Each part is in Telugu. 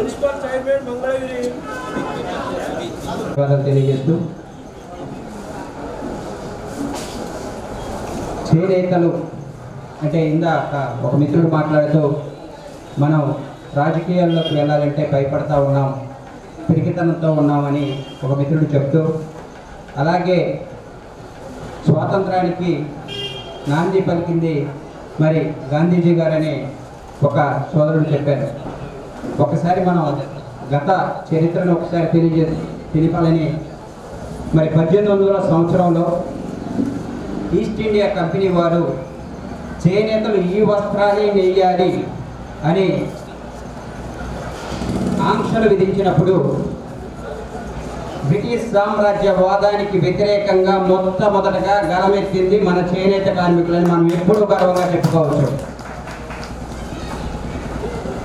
మున్సిపల్ చైర్మన్ మంగళగిరి తెలియజేస్తూ చేనేతలు అంటే ఇందాక ఒక మిత్రుడు మాట్లాడుతూ మనం రాజకీయాల్లోకి వెళ్ళాలంటే భయపడతా ఉన్నాం, పిరికితనంతో ఉన్నామని ఒక మిత్రుడు చెప్తూ, అలాగే స్వాతంత్రానికి నాంది పలికింది మరి గాంధీజీ గారని ఒక సోదరుడు చెప్పారు. ఒకసారి మనం గత చరిత్రను ఒకసారి తెలిపాలని మరి 1800 సంవత్సరంలో ఈస్ట్ ఇండియా కంపెనీ వారు చేనేతలు ఈ వస్త్రాలే నెయ్యాలి అని ఆంక్షలు విధించినప్పుడు బ్రిటిష్ సామ్రాజ్యవాదానికి వ్యతిరేకంగా మొట్టమొదటగా గలమెత్తింది మన చేనేత కార్మికులని మనం ఎప్పుడూ గర్వంగా చెప్పుకోవచ్చు.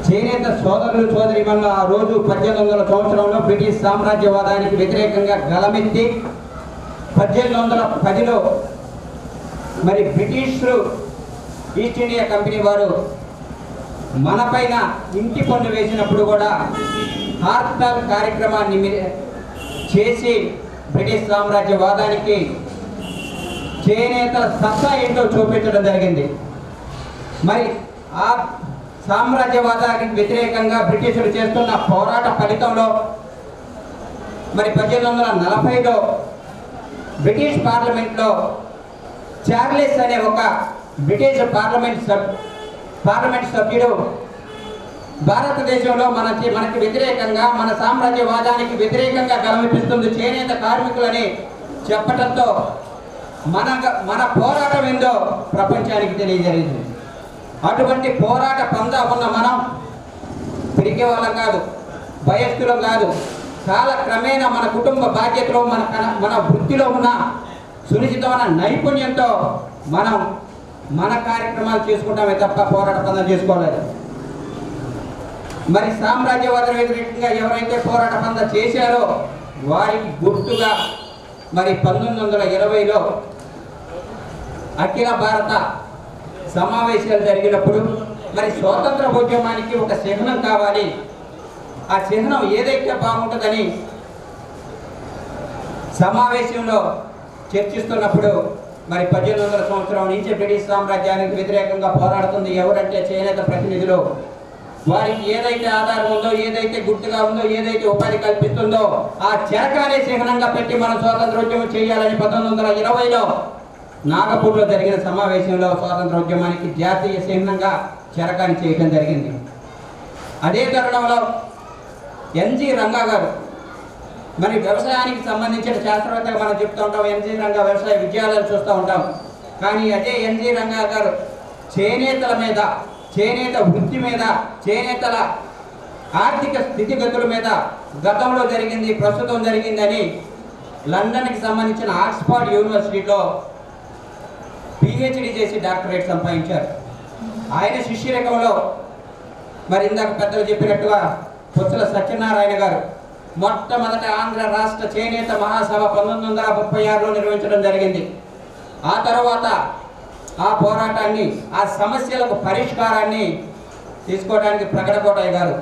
చేనేత సోదరులు సోదరిమణులు ఆ రోజు 1800 సంవత్సరంలో బ్రిటిష్ సామ్రాజ్యవాదానికి వ్యతిరేకంగా గలమెత్తి 1810లో మరి బ్రిటిష్ ఈస్ట్ ఇండియా కంపెనీ వారు మన పైన ఇంటి పన్ను వేసినప్పుడు కూడా హార్తాల్ కార్యక్రమాన్ని చేసి బ్రిటిష్ సామ్రాజ్యవాదానికి చేనేతల సత్తా ఏంటో చూపించడం జరిగింది. మరి ఆ సామ్రాజ్యవాదానికి వ్యతిరేకంగా బ్రిటిషులు చేస్తున్న పోరాట ఫలితంలో మరి 1840లో బ్రిటిష్ పార్లమెంట్లో చార్లెస్ అనే ఒక బ్రిటిష్ పార్లమెంట్ సభ్యుడు భారతదేశంలో మనకి వ్యతిరేకంగా మన సామ్రాజ్యవాదానికి వ్యతిరేకంగా గలమిపిస్తుంది చేనేత కార్మికులని చెప్పడంతో మన పోరాటం ఏందో ప్రపంచానికి తెలియజేసింది. అటువంటి పోరాట పందా ఉన్న మనం పిరికే వాళ్ళం కాదు, భయస్థులం కాదు. కాలక్రమేణా మన కుటుంబ బాధ్యతలో మన వృత్తిలో ఉన్న సునిశ్చితమైన నైపుణ్యంతో మనం మన కార్యక్రమాలు చేసుకుంటామే తప్ప పోరాట పందా చేసుకోలేదు. మరి సామ్రాజ్యవాద వ్యతిరేకంగా ఎవరైతే పోరాట పందా చేశారో వారికి గుర్తుగా మరి 1920లో అఖిల భారత సమావేశాలు జరిగినప్పుడు మరి స్వాతంత్ర ఉద్యమానికి ఒక చిహ్నం కావాలి, ఆ చిహ్నం ఏదైతే బాగుంటుందని సమావేశంలో చర్చిస్తున్నప్పుడు మరి 1800 సంవత్సరం నుంచి బ్రిటిష్ సామ్రాజ్యానికి వ్యతిరేకంగా పోరాడుతుంది ఎవరంటే చేనేత ప్రతినిధులు. వారికి ఏదైతే ఆధారం ఉందో, ఏదైతే గుర్తుగా ఉందో, ఏదైతే ఉపాధి కల్పిస్తుందో ఆ చెరకానే చిహ్నంగా పెట్టి మనం స్వాతంత్రోద్యమం చేయాలని 1920లో నాగపూర్లో జరిగిన సమావేశంలో స్వాతంత్రోద్యమానికి జాతీయ చిహ్నంగా చెరకాని చేయడం జరిగింది. అదే తరుణంలో ఎన్జి రంగా గారు మరి వ్యవసాయానికి సంబంధించిన శాస్త్రవేత్తగా మనం చెప్తూ ఉంటాం, ఎన్జి రంగా వ్యవసాయ విద్యాలయాలు చూస్తూ ఉంటాం. కానీ అదే ఎన్జి రంగా గారు చేనేతల మీద, చేనేత వృత్తి మీద, చేనేతల ఆర్థిక స్థితిగతుల మీద గతంలో జరిగింది, ప్రస్తుతం జరిగిందని లండన్కి సంబంధించిన ఆక్స్ఫర్డ్ యూనివర్సిటీలో పిహెచ్డి చేసి డాక్టరేట్ సంపాదించారు. ఆయన శిష్యరకంలో మరి ఇందాక పెద్దలు చెప్పినట్టుగా పుచ్చల సత్యనారాయణ గారు మొట్టమొదట ఆంధ్ర రాష్ట్ర చేనేత మహాసభ 1936లో నిర్వహించడం జరిగింది. ఆ తర్వాత ఆ పోరాటాన్ని, ఆ సమస్యలకు పరిష్కారాన్ని తీసుకోవడానికి ప్రకటకోటయ్య గారు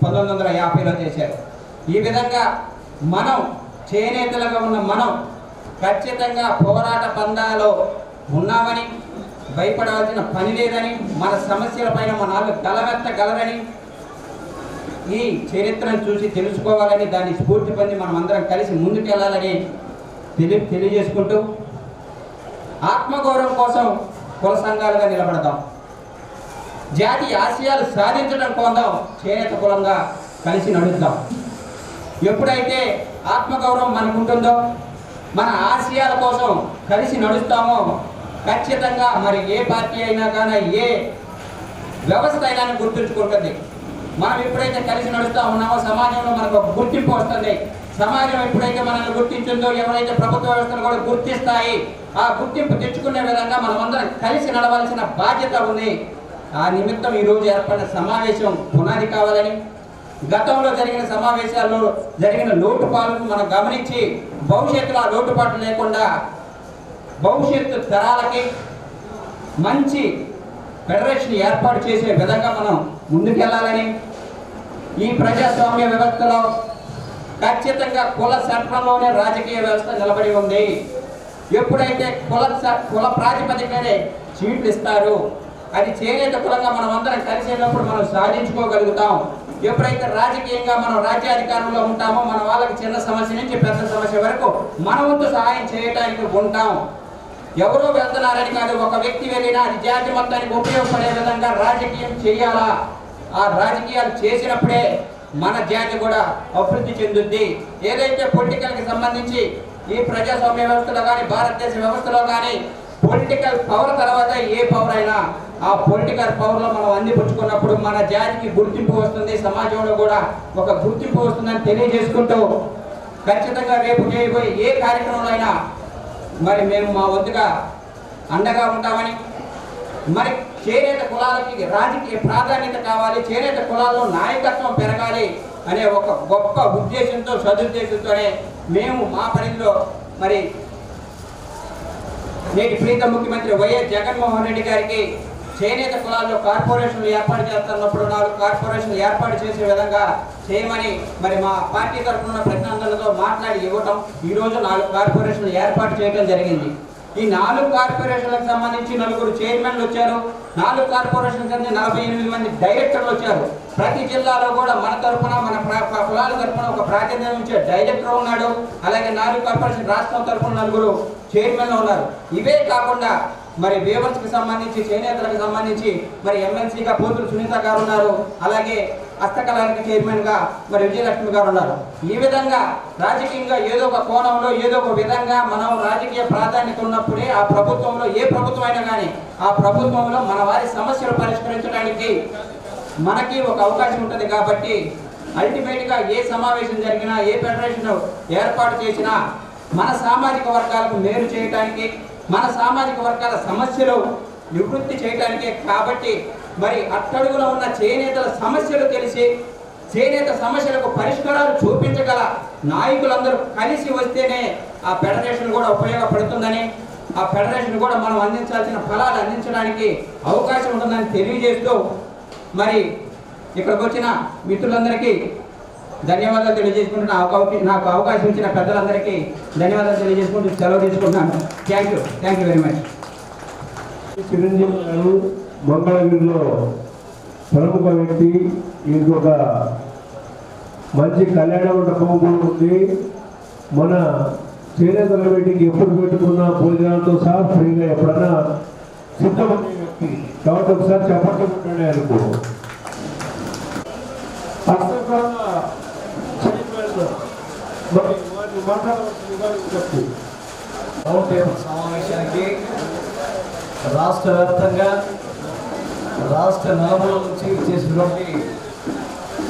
1950లో చేశారు. ఈ విధంగా మనం చేనేతలుగా ఉన్న మనం ఖచ్చితంగా పోరాట పందాలో ఉన్నామని, భయపడవలసిన పని లేదని, మన సమస్యల పైన మన వాళ్ళు గలమెత్తగలరని, ఈ చరిత్రను చూసి తెలుసుకోవాలని, దాన్ని స్ఫూర్తి పొంది మనం అందరం కలిసి ముందుకెళ్ళాలని తెలియజేసుకుంటూ ఆత్మగౌరవం కోసం కుల సంఘాలుగా నిలబడదాం. జాతి ఆశయాలు సాధించడం కోసం చేనేత కులంగా కలిసి నడుద్దాం. ఎప్పుడైతే ఆత్మగౌరవం మనకు ఉంటుందో, మన ఆశయాల కోసం కలిసి నడుస్తామో ఖచ్చితంగా మరి ఏ పార్టీ అయినా కానీ, ఏ వ్యవస్థ అయినా గుర్తుంచుకుంటుంది. మనం ఎప్పుడైతే కలిసి నడుస్తూ ఉన్నామో సమాజంలో మనకు ఒక గుర్తింపు వస్తుంది. సమాజం ఎప్పుడైతే మనల్ని గుర్తించిందో, ఎవరైతే ప్రభుత్వ వ్యవస్థలు కూడా గుర్తిస్తాయి, ఆ గుర్తింపు తెచ్చుకునే విధంగా మనం అందరం కలిసి నడవాల్సిన బాధ్యత ఉంది. ఆ నిమిత్తం ఈరోజు ఏర్పడిన సమావేశం పునాది కావాలని, గతంలో జరిగిన సమావేశాల్లో జరిగిన లోటుపాట్లను మనం గమనించి భవిష్యత్తులో ఆ లోటుపాట్లు లేకుండా భవిష్యత్తు తరాలకి మంచి ఫెడరేషన్ ఏర్పాటు చేసే విధంగా మనం ముందుకెళ్ళాలని, ఈ ప్రజాస్వామ్య వ్యవస్థలో ఖచ్చితంగా కుల చట్టంలోనే రాజకీయ వ్యవస్థ నిలబడి ఉంది. ఎప్పుడైతే కుల ప్రాతిపదికనే సీట్లు ఇస్తారు, అది చేనేత కులంగా మనం అందరం కలిసేటప్పుడు మనం సాధించుకోగలుగుతాం. ఎప్పుడైతే రాజకీయంగా మనం రాజ్యాధికారంలో ఉంటామో మన వాళ్ళకి చిన్న సమస్య నుంచి పెద్ద సమస్య వరకు మన వంతు సహాయం చేయడానికి ఉంటాం. ఎవరో వెళ్తున్నారని కాదు, ఒక వ్యక్తి వెళ్ళినా అది జాతి మొత్తానికి ఉపయోగపడే విధంగా రాజకీయం చేయాలా. ఆ రాజకీయాలు చేసినప్పుడే మన జాతి కూడా అభివృద్ధి చెందుద్ది. ఏదైతే పొలిటికల్కి సంబంధించి ఈ ప్రజాస్వామ్య వ్యవస్థలో కానీ భారతదేశ వ్యవస్థలో కానీ పొలిటికల్ పవర్ తర్వాత ఏ పవర్ అయినా ఆ పొలిటికల్ పవర్లో మనం అందిపుచ్చుకున్నప్పుడు మన జాతికి గుర్తింపు వస్తుంది, సమాజంలో కూడా ఒక గుర్తింపు వస్తుందని తెలియజేసుకుంటూ ఖచ్చితంగా రేపు చేయబోయే ఏ కార్యక్రమంలో అయినా మరి మేము మా వంతుగా అండగా ఉంటామని, మరి చేనేత కులాలకి రాజకీయ ప్రాధాన్యత కావాలి, చేనేత కులాల్లో నాయకత్వం పెరగాలి అనే ఒక గొప్ప ఉద్దేశంతో సదుద్దేశంతోనే మేము మా పరిధిలో మరి నేటి ప్రీత ముఖ్యమంత్రి వైఎస్ జగన్మోహన్ రెడ్డి గారికి చేనేత కులాల్లో కార్పొరేషన్లు ఏర్పాటు చేస్తున్నప్పుడు 4 కార్పొరేషన్లు ఏర్పాటు చేసే విధంగా చేయమని మరి మా పార్టీ తరఫున ప్రతినిధులతో మాట్లాడి ఇవ్వటం, ఈరోజు 4 కార్పొరేషన్లు ఏర్పాటు చేయడం జరిగింది. ఈ 4 కార్పొరేషన్లకు సంబంధించి 4 చైర్మన్లు వచ్చారు, 4 కార్పొరేషన్ కింద 48 మంది డైరెక్టర్లు వచ్చారు. ప్రతి జిల్లాలో కూడా మన తరఫున మన కులాల తరఫున ఒక ప్రాతినిధ్యం ఇచ్చే డైరెక్టర్ ఉన్నాడు. అలాగే 4 కార్పొరేషన్ రాష్ట్రం తరఫున 4 చైర్మన్లు ఉన్నారు. ఇవే కాకుండా మరి వేవర్స్కి సంబంధించి చేనేతలకు సంబంధించి మరి ఎమ్మెల్సీగా పోతులు సునీత గారు ఉన్నారు. అలాగే హస్తకళకి చైర్మన్గా మరి విజయలక్ష్మి గారు ఉన్నారు. ఈ విధంగా రాజకీయంగా ఏదో ఒక కోణంలో ఏదో ఒక విధంగా మనం రాజకీయ ప్రాధాన్యత ఉన్నప్పుడే ఆ ప్రభుత్వంలో ఏ ప్రభుత్వం అయినా కానీ ఆ ప్రభుత్వంలో మన వారి సమస్యలు పరిష్కరించడానికి మనకి ఒక అవకాశం ఉంటుంది. కాబట్టి అల్టిమేట్గా ఏ సమావేశం జరిగినా ఏ ఫెడరేషన్ ఏర్పాటు చేసినా మన సామాజిక వర్గాలకు మేలు చేయడానికి, మన సామాజిక వర్గాల సమస్యలు నివృత్తి చేయడానికే. కాబట్టి మరి అట్టడుగులో ఉన్న చేనేతల సమస్యలు తెలిసి చేనేత సమస్యలకు పరిష్కారాలు చూపించగల నాయకులందరూ కలిసి వస్తేనే ఆ ఫెడరేషన్ కూడా ఉపయోగపడుతుందని, ఆ ఫెడరేషన్ కూడా మనం అందించాల్సిన ఫలాలు అందించడానికి అవకాశం ఉంటుందని తెలియజేస్తూ మరి ఇక్కడికి వచ్చిన మిత్రులందరికీ ధన్యవాదాలు తెలియజేసుకుంటూ నాకు అవకాశం ఇచ్చిన పెద్దలందరికీ ధన్యవాదాలు తెలియజేసుకుంటూ సెలవు తీసుకుంటున్నాను. Thank you very much. Chiranjeevi గారు మంగళగిరిలో ప్రముఖ వ్యక్తి. ఇంకొక మంచి కళ్యాణ మండపం కూడా ఉంది. మన చేనేతల మీటింగ్ ఎప్పుడు పెట్టుకున్నా భోజనాలతో సహా ఫ్రీగా ఎప్పుడన్నా సిద్ధమయ్యే వ్యక్తి. కాబట్టి ఒకసారి చెప్పండి అనుకో. సమావేశానికి రాష్ట్ర వ్యాప్తంగా రాష్ట్ర నలుమూల నుంచి చేసినటువంటి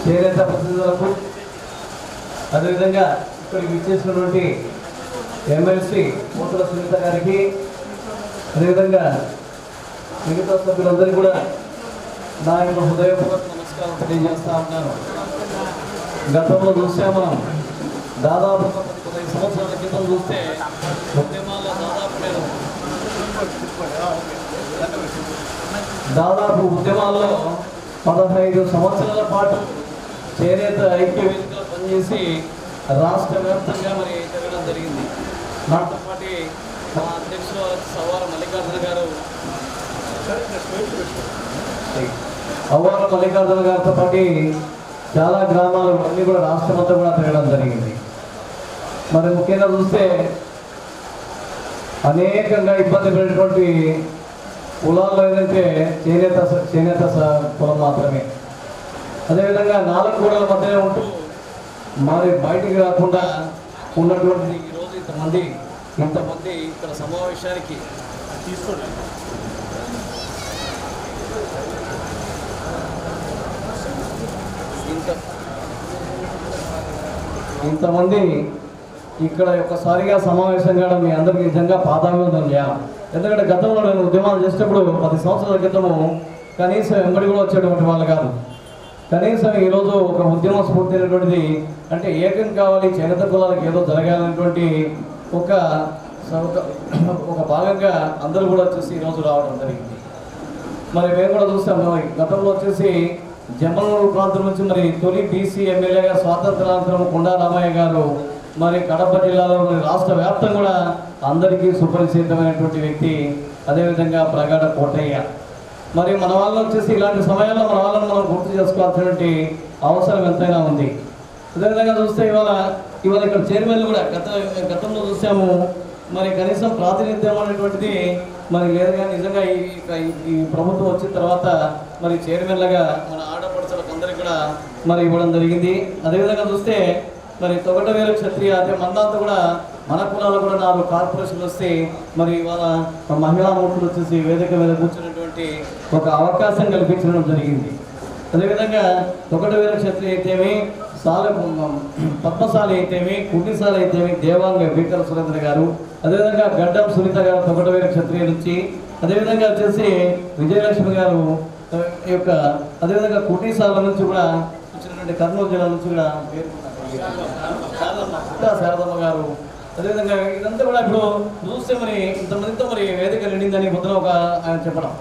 చేనేత ప్రతినిధులకు, అదేవిధంగా ఇక్కడికి ఇచ్చేసినటువంటి ఎమ్మెల్సీ పోతుల సునీత గారికి, అదేవిధంగా మిగతా సభ్యులందరికీ కూడా నా యొక్క హృదయపూర్వక నమస్కారం తెలియజేస్తా ఉన్నాను. గతంలో చూసాం మనం, దాదాపు 15 సంవత్సరాల క్రితం చూస్తే ఉద్యమాల్లో దాదాపు ఉద్యమాల్లో 15 సంవత్సరాల పాటు చేనేత ఐక్య వేదికలో పనిచేసి రాష్ట్ర వ్యాప్తంగా మరి తిరగడం జరిగింది. నాతో పాటు మా అధ్యక్షులు సవార మల్లికార్జున గారితో పాటు చాలా గ్రామాలు అన్నీ కూడా రాష్ట్రం అంతా కూడా తిరగడం జరిగింది. మరి ముఖ్యంగా చూస్తే అనేకంగా ఇబ్బంది పడినటువంటి కులాల్లో ఏదంటే చేనేత కులం మాత్రమే. అదేవిధంగా 4 గోడల మధ్యనే ఉంటూ మరి బయటికి రాకుండా ఉన్నటువంటి ఈరోజు ఇంతమంది ఇక్కడ సమావేశానికి తీసుకోండి. ఇంతమంది ఇక్కడ ఒక్కసారిగా సమావేశం కావడం మీ అందరికీ నిజంగా పాదాభివందనం చేయాలి. ఎందుకంటే గతంలో నేను ఉద్యమాలు చేసేటప్పుడు 10 సంవత్సరాల క్రితము కనీసం వెంబడి కూడా వచ్చేటువంటి వాళ్ళు కాదు. కనీసం ఈరోజు ఒక ఉద్యమ స్ఫూర్తి అనేటువంటిది అంటే ఏకం కావాలి, చేనేత కులాలకు ఏదో జరగాలనేటువంటి ఒక భాగంగా అందరూ కూడా వచ్చేసి ఈరోజు రావడం జరిగింది. మరి మేము కూడా చూస్తాం, గతంలో వచ్చేసి జమ్మలమూరు ప్రాంతం నుంచి మరి తొలి బీసీ ఎమ్మెల్యేగా స్వాతంత్రానంతరం కొండా రామయ్య గారు మరి కడప జిల్లాలో రాష్ట్ర వ్యాప్తంగా కూడా అందరికీ సుపరిచితమైనటువంటి వ్యక్తి. అదేవిధంగా ప్రగాఢ కోటయ్య. మరి మన వాళ్ళని వచ్చేసి ఇలాంటి సమయాల్లో మన వాళ్ళని మనం గుర్తు చేసుకోవాల్సినటువంటి అవసరం ఎంతైనా ఉంది. అదేవిధంగా చూస్తే ఇవాళ ఇక్కడ చైర్మన్లు కూడా గతంలో చూసాము, మరి కనీసం ప్రాతినిధ్యం అనేటువంటిది మరి లేదు. కానీ నిజంగా ఈ ప్రభుత్వం వచ్చిన తర్వాత మరి చైర్మన్లుగా మన ఆడపడుచులకు అందరికీ కూడా మరి ఇవ్వడం జరిగింది. అదేవిధంగా చూస్తే మరి తొగటవేలు క్షత్రియ అంటే మందాంతా కూడా మన కులాలు కూడా 4 కార్పొరేషన్లు వస్తే మరి ఇవాళ మహిళా మూర్తులు వచ్చేసి వేదిక మీద కూర్చున్నటువంటి ఒక అవకాశం కల్పించడం జరిగింది. అదేవిధంగా తొగటవేలు క్షత్రియ అయితేమి, పద్మశాలి అయితేమి, కుట్టిశాలి అయితేమి దేవాంగ బీకర సురేంద్ర గారు, అదేవిధంగా గడ్డం సునీత గారు తొగటవేలు క్షత్రియ నుంచి, అదేవిధంగా వచ్చేసి విజయలక్ష్మి గారు యొక్క అదేవిధంగా కుట్టిశాల నుంచి కూడా వచ్చినటువంటి కర్నూలు జిల్లా నుంచి కూడా శారదమ్మ గారు. అదేవిధంగా ఇదంతా కూడా ఇప్పుడు చూస్తే మరి ఇంతమందితో మరి వేదిక నిండిందని ముద్ర ఒక ఆయన చెప్పడం.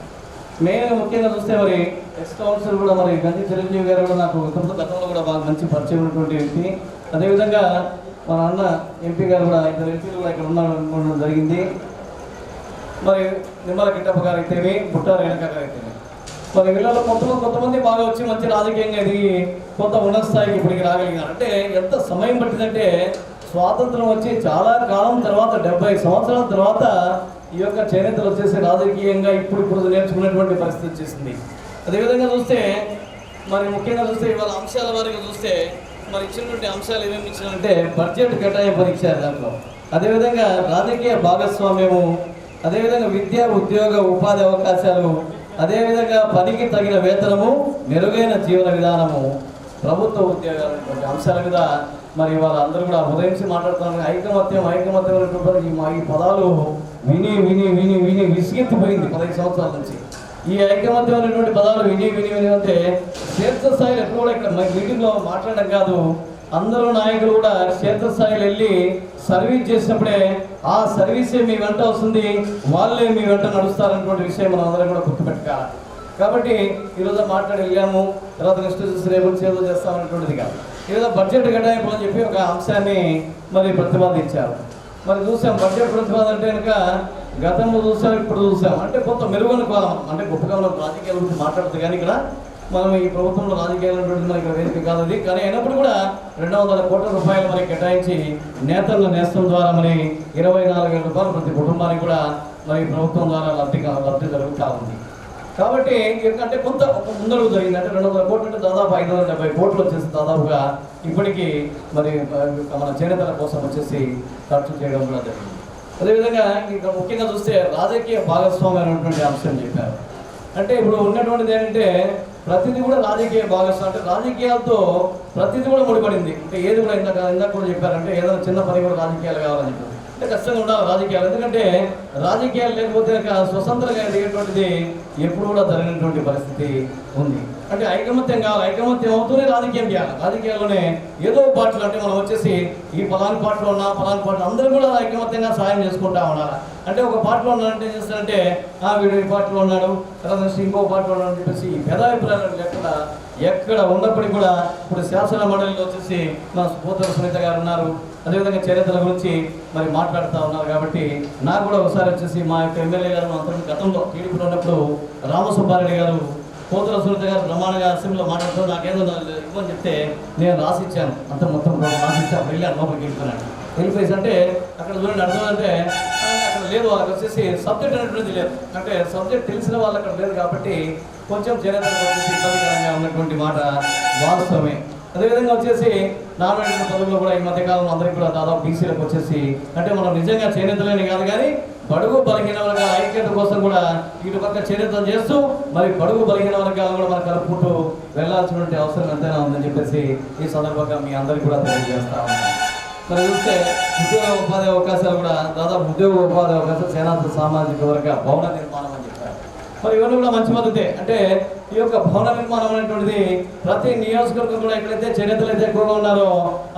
మెయిన్గా ముఖ్యంగా చూస్తే మరి ఎక్స్ కౌన్సిలర్ కూడా మరి గంజి చిరంజీవి గారు కూడా నాకు గతంలో కూడా బాగా మంచి పరిచయం ఉన్నటువంటి వ్యక్తి. అదేవిధంగా మన అన్న ఎంపీ గారు కూడా 2 ఎంపీలు కూడా ఇక్కడ ఉండడం జరిగింది. మరి నిమ్మల కిట్టప్ప గారు అయితేమి, బుట్టారు వెనక గారు అయితేమి, మరి వీళ్ళలో కొంతమంది బాగా వచ్చి మంచి రాజకీయంగా ఎదిగి కొంత ఉన్నత స్థాయికి ఇప్పటికి రాగలిగినారు. అంటే ఎంత సమయం పట్టిందంటే స్వాతంత్రం వచ్చి చాలా కాలం తర్వాత 70 సంవత్సరాల తర్వాత ఈ యొక్క చేనేతలు వచ్చేసి రాజకీయంగా ఇప్పుడు నేర్చుకున్నటువంటి పరిస్థితి వచ్చేసింది. అదేవిధంగా చూస్తే మరి ముఖ్యంగా చూస్తే ఇవాళ అంశాల వారిగా చూస్తే మరి ఇచ్చినటువంటి అంశాలు ఏమేమి ఇచ్చినారంటే బడ్జెట్ కేటాయింపు ఇచ్చారు దాంట్లో. అదేవిధంగా రాజకీయ భాగస్వామ్యము, అదేవిధంగా విద్య ఉద్యోగ ఉపాధి అవకాశాలు, అదేవిధంగా పనికి తగిన వేతనము, మెరుగైన జీవన విధానము, ప్రభుత్వ ఉద్యోగాలు అంశాల మీద మరి ఇవాళ అందరూ కూడా ఉదయించి మాట్లాడుతున్నారు. ఐకమత్యం ఈ పదాలు విని విని విని విని విసిగెత్తిపోయింది 15 సంవత్సరాల నుంచి. ఈ ఐకమత్యం అనేటువంటి పదాలు విని విని విని అంటే క్షేత్రస్థాయిలో ఎప్పుడు కూడా ఇక్కడ మీటింగ్లో మాట్లాడడం కాదు, అందరూ నాయకులు కూడా క్షేత్రస్థాయిలో వెళ్ళి సర్వీస్ చేసినప్పుడే ఆ సర్వీసే మీ వెంట వస్తుంది, వాళ్ళే మీ వెంట నడుస్తారన్నటువంటి విషయం మనం అందరం కూడా గుర్తుపెట్టుకోవాలి. కాబట్టి ఈరోజు మాట్లాడి వెళ్ళాము, తర్వాత నెక్స్ట్ రేపు ఏదో చేస్తామన్నటువంటిది కాదు. ఏదో బడ్జెట్ కేటాయింపు అని చెప్పి ఒక అంశాన్ని మరి ప్రతిపాదించారు. మరి చూసాం బడ్జెట్ ప్రతిపాదన అంటే కనుక గతంలో చూసాం, ఇప్పుడు చూసాం. అంటే కొంత మెరుగైన కాలం, అంటే గొప్పగా ఉన్న రాజకీయాల గురించి మాట్లాడుతుంది. కానీ ఇక్కడ మనం ఈ ప్రభుత్వంలో రాజకీయాలు మన ఇక్కడ వేదిక కాదు అది. కానీ అయినప్పుడు కూడా 200 కోట్ల రూపాయలు మరి కేటాయించి నేతల నేస్తం ద్వారా మరి 24,000 రూపాయలు ప్రతి కుటుంబానికి కూడా మరి ప్రభుత్వం ద్వారా లబ్ధి జరుగుతూ ఉంది. కాబట్టి ఎందుకంటే కొంత ముందడుగు జరిగింది. అంటే 200 కోట్లు అంటే దాదాపు 570 కోట్లు వచ్చేసి దాదాపుగా ఇప్పటికీ మరి మన చేనేతల కోసం వచ్చేసి ఖర్చు చేయడం కూడా జరిగింది. అదేవిధంగా ఇంకా ముఖ్యంగా చూస్తే రాజకీయ భాగస్వామ్యం అనేటువంటి అంశం చెప్పారు. అంటే ఇప్పుడు ఉన్నటువంటిది ఏంటంటే ప్రతిదీ కూడా రాజకీయ భాగస్వామ్యం, అంటే రాజకీయాలతో ప్రతిదీ కూడా ముడిపడింది. అంటే ఏది కూడా ఇందాక కూడా చెప్పారంటే ఏదైనా చిన్న పని కూడా రాజకీయాలు కావాలని చెప్పారు. అంటే కష్టంగా ఉండాలి రాజకీయాలు, ఎందుకంటే రాజకీయాలు లేకపోతే స్వతంత్రంగా ఎదిగేటువంటిది ఎప్పుడు కూడా జరిగినటువంటి పరిస్థితి ఉంది. అంటే ఐకమత్యం కావాలి, ఐకమత్యం అవుతూనే రాజకీయం చేయాలి. రాజకీయాల్లోనే ఏదో పార్టీలు అంటే మనం వచ్చేసి ఈ పలాని పార్టీలో ఉన్నా పలాని పార్టీలు అందరూ కూడా ఐకమత్యంగా సాయం చేసుకుంటా ఉండాలి. అంటే ఒక పార్టీలో ఉన్నారంటే ఏం చేస్తారంటే వీడు ఈ పార్టీలో ఉన్నాడు, తర్వాత ఇంకో పార్టీలో ఉన్నాడు అని చెప్పేసి భేదాభిప్రాయాలు లేకుండా ఎక్కడ ఉన్నప్పటికీ కూడా ఇప్పుడు శాసన మండలిలో వచ్చేసి మన పోతల సునీత గారు ఉన్నారు. అదేవిధంగా చేనేతల గురించి మరి మాట్లాడుతూ ఉన్నారు. కాబట్టి నాకు కూడా ఒకసారి వచ్చేసి మా యొక్క ఎమ్మెల్యే గారు అంతకు గతంలో టీడీపీలో ఉన్నప్పుడు రామసుబ్బారెడ్డి గారు పోతల సునీత గారు బ్రహ్మాండంగా అసెంబ్లీలో మాట్లాడుతూ నాకేదో ఇవ్వని చెప్తే నేను రాసిచ్చాను. అంత మొత్తం రాసిచ్చాను, వెళ్ళాను లోపలికి వెళ్ళిపోయి అంటే అక్కడ చూడండి అర్థమంటే అక్కడ లేదు, వాళ్ళకి వచ్చేసి సబ్జెక్ట్ అనేటువంటిది లేదు. అంటే సబ్జెక్ట్ తెలిసిన వాళ్ళు అక్కడ లేదు కాబట్టి కొంచెం చేనేతలకు వచ్చేసి ఇబ్బందికరంగా ఉన్నటువంటి మాట వాస్తవమే. అదేవిధంగా వచ్చేసి నామినేటెడ్ పదవుల్లో కూడా ఈ మధ్యకాలంలో అందరికీ కూడా దాదాపు బీసీలకు వచ్చేసి అంటే మనం నిజంగా చేనేతలేని కాదు కానీ బడుగు బలహీన వర్గాల ఐక్యత కోసం కూడా ఇటు పక్క చేనేతలు చేస్తూ మరి బడుగు బలహీన వర్గాలు కూడా మనం కలుపుకుంటూ వెళ్లాల్సినటువంటి అవసరం ఎంతైనా ఉందని చెప్పేసి ఈ సందర్భంగా మీ అందరికీ కూడా తెలియజేస్తా ఉన్నాను. మరి చూస్తే ఉద్యోగ ఉపాధి అవకాశాలు కూడా దాదాపు ఉద్యోగ ఉపాధి అవకాశాలు చేనేత సామాజిక వర్గ భవన నిర్మాణం అని చెప్పారు. మరి ఇవన్నీ కూడా మంచి పద్ధతే. అంటే ఈ యొక్క భవన నిర్మాణం అనేటువంటిది ప్రతి నియోజకవర్గం కూడా ఎక్కడైతే చేనేతలు అయితే ఎక్కువగా ఉన్నారో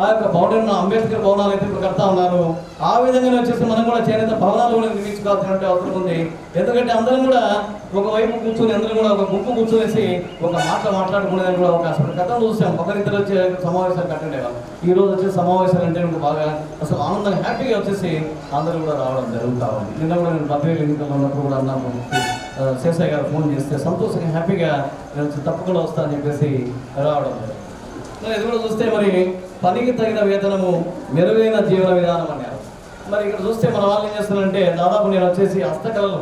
ఆ యొక్క భవన అంబేద్కర్ భవనాలు అయితే ఇప్పుడు కడతా ఉన్నారు. ఆ విధంగానే వచ్చేసి మనం కూడా చేనేత భవనాలు కూడా నిర్మించుకోవాల్సిన అవసరం ఉంది. ఎందుకంటే అందరం కూడా ఒకవైపు కూర్చొని అందరం కూడా ఒక గుంపు కూర్చొనేసి ఒక మాట్లాడుకునేది కూడా అవకాశం. గతంలో చూసాం ఒకరిద్దరు వచ్చే సమావేశాలు కట్టండేవాళ్ళు. ఈ రోజు వచ్చే సమావేశాలు అంటే నాకు బాగా అసలు ఆనందంగా హ్యాపీగా వచ్చేసి అందరూ కూడా రావడం జరుగుతూ ఉంది. నిన్న కూడా నేను బద్వేలు ఎన్నికల్లో ఉన్నప్పుడు కూడా అన్నాను, శేషయ్య గారు ఫోన్ చేస్తే సంతోషంగా హ్యాపీగా నేను తప్పకుండా వస్తా అని చెప్పేసి రావడం జరిగింది. మరి ఇది కూడా చూస్తే మరి పనికి తగిన వేతనము మెరుగైన జీవన విధానం అన్నారు. మరి ఇక్కడ చూస్తే మన వాళ్ళు ఏం చేస్తున్నారంటే దాదాపు నేను వచ్చేసి హస్తకళలు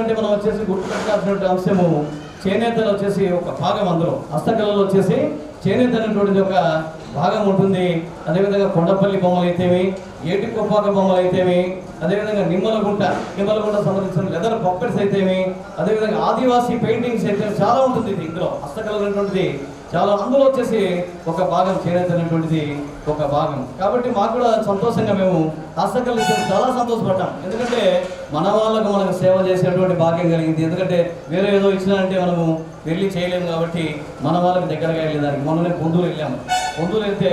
అంటే మనం వచ్చేసి గుర్తుపెట్టాల్సినటువంటి అంశము చేనేతలు వచ్చేసి ఒక భాగం. అందులో హస్తకళలు వచ్చేసి చేనేత అనేటువంటిది ఒక భాగం ఉంటుంది. అదేవిధంగా కొండపల్లి బొమ్మలు అయితేమి, ఏటి కొప్పాక బొమ్మలు అయితేమి, అదేవిధంగా నిమ్మలగుంట సంబంధించిన లెదర్ పప్పెట్స్ అయితేమి, అదేవిధంగా ఆదివాసీ పెయింటింగ్స్ అయితే చాలా ఉంటుంది. ఇది ఇందులో హస్తకళలు అనేటువంటిది చాలా, అందులో వచ్చేసి ఒక భాగం చేనేత అనేటువంటిది ఒక భాగం. కాబట్టి మాకు కూడా సంతోషంగా మేము హస్తకళలు చాలా సంతోషపడ్డాం. ఎందుకంటే మన వాళ్ళకు మనకు సేవ చేసేటువంటి భాగ్యం కలిగింది. ఎందుకంటే వేరే ఏదో ఇచ్చినారంటే మనము వెళ్ళి చేయలేము కాబట్టి మన వాళ్ళకి దగ్గరగా వెళ్ళేదానికి మొన్ననే పొందూరు వెళ్ళాము. పొందూరు వెళ్తే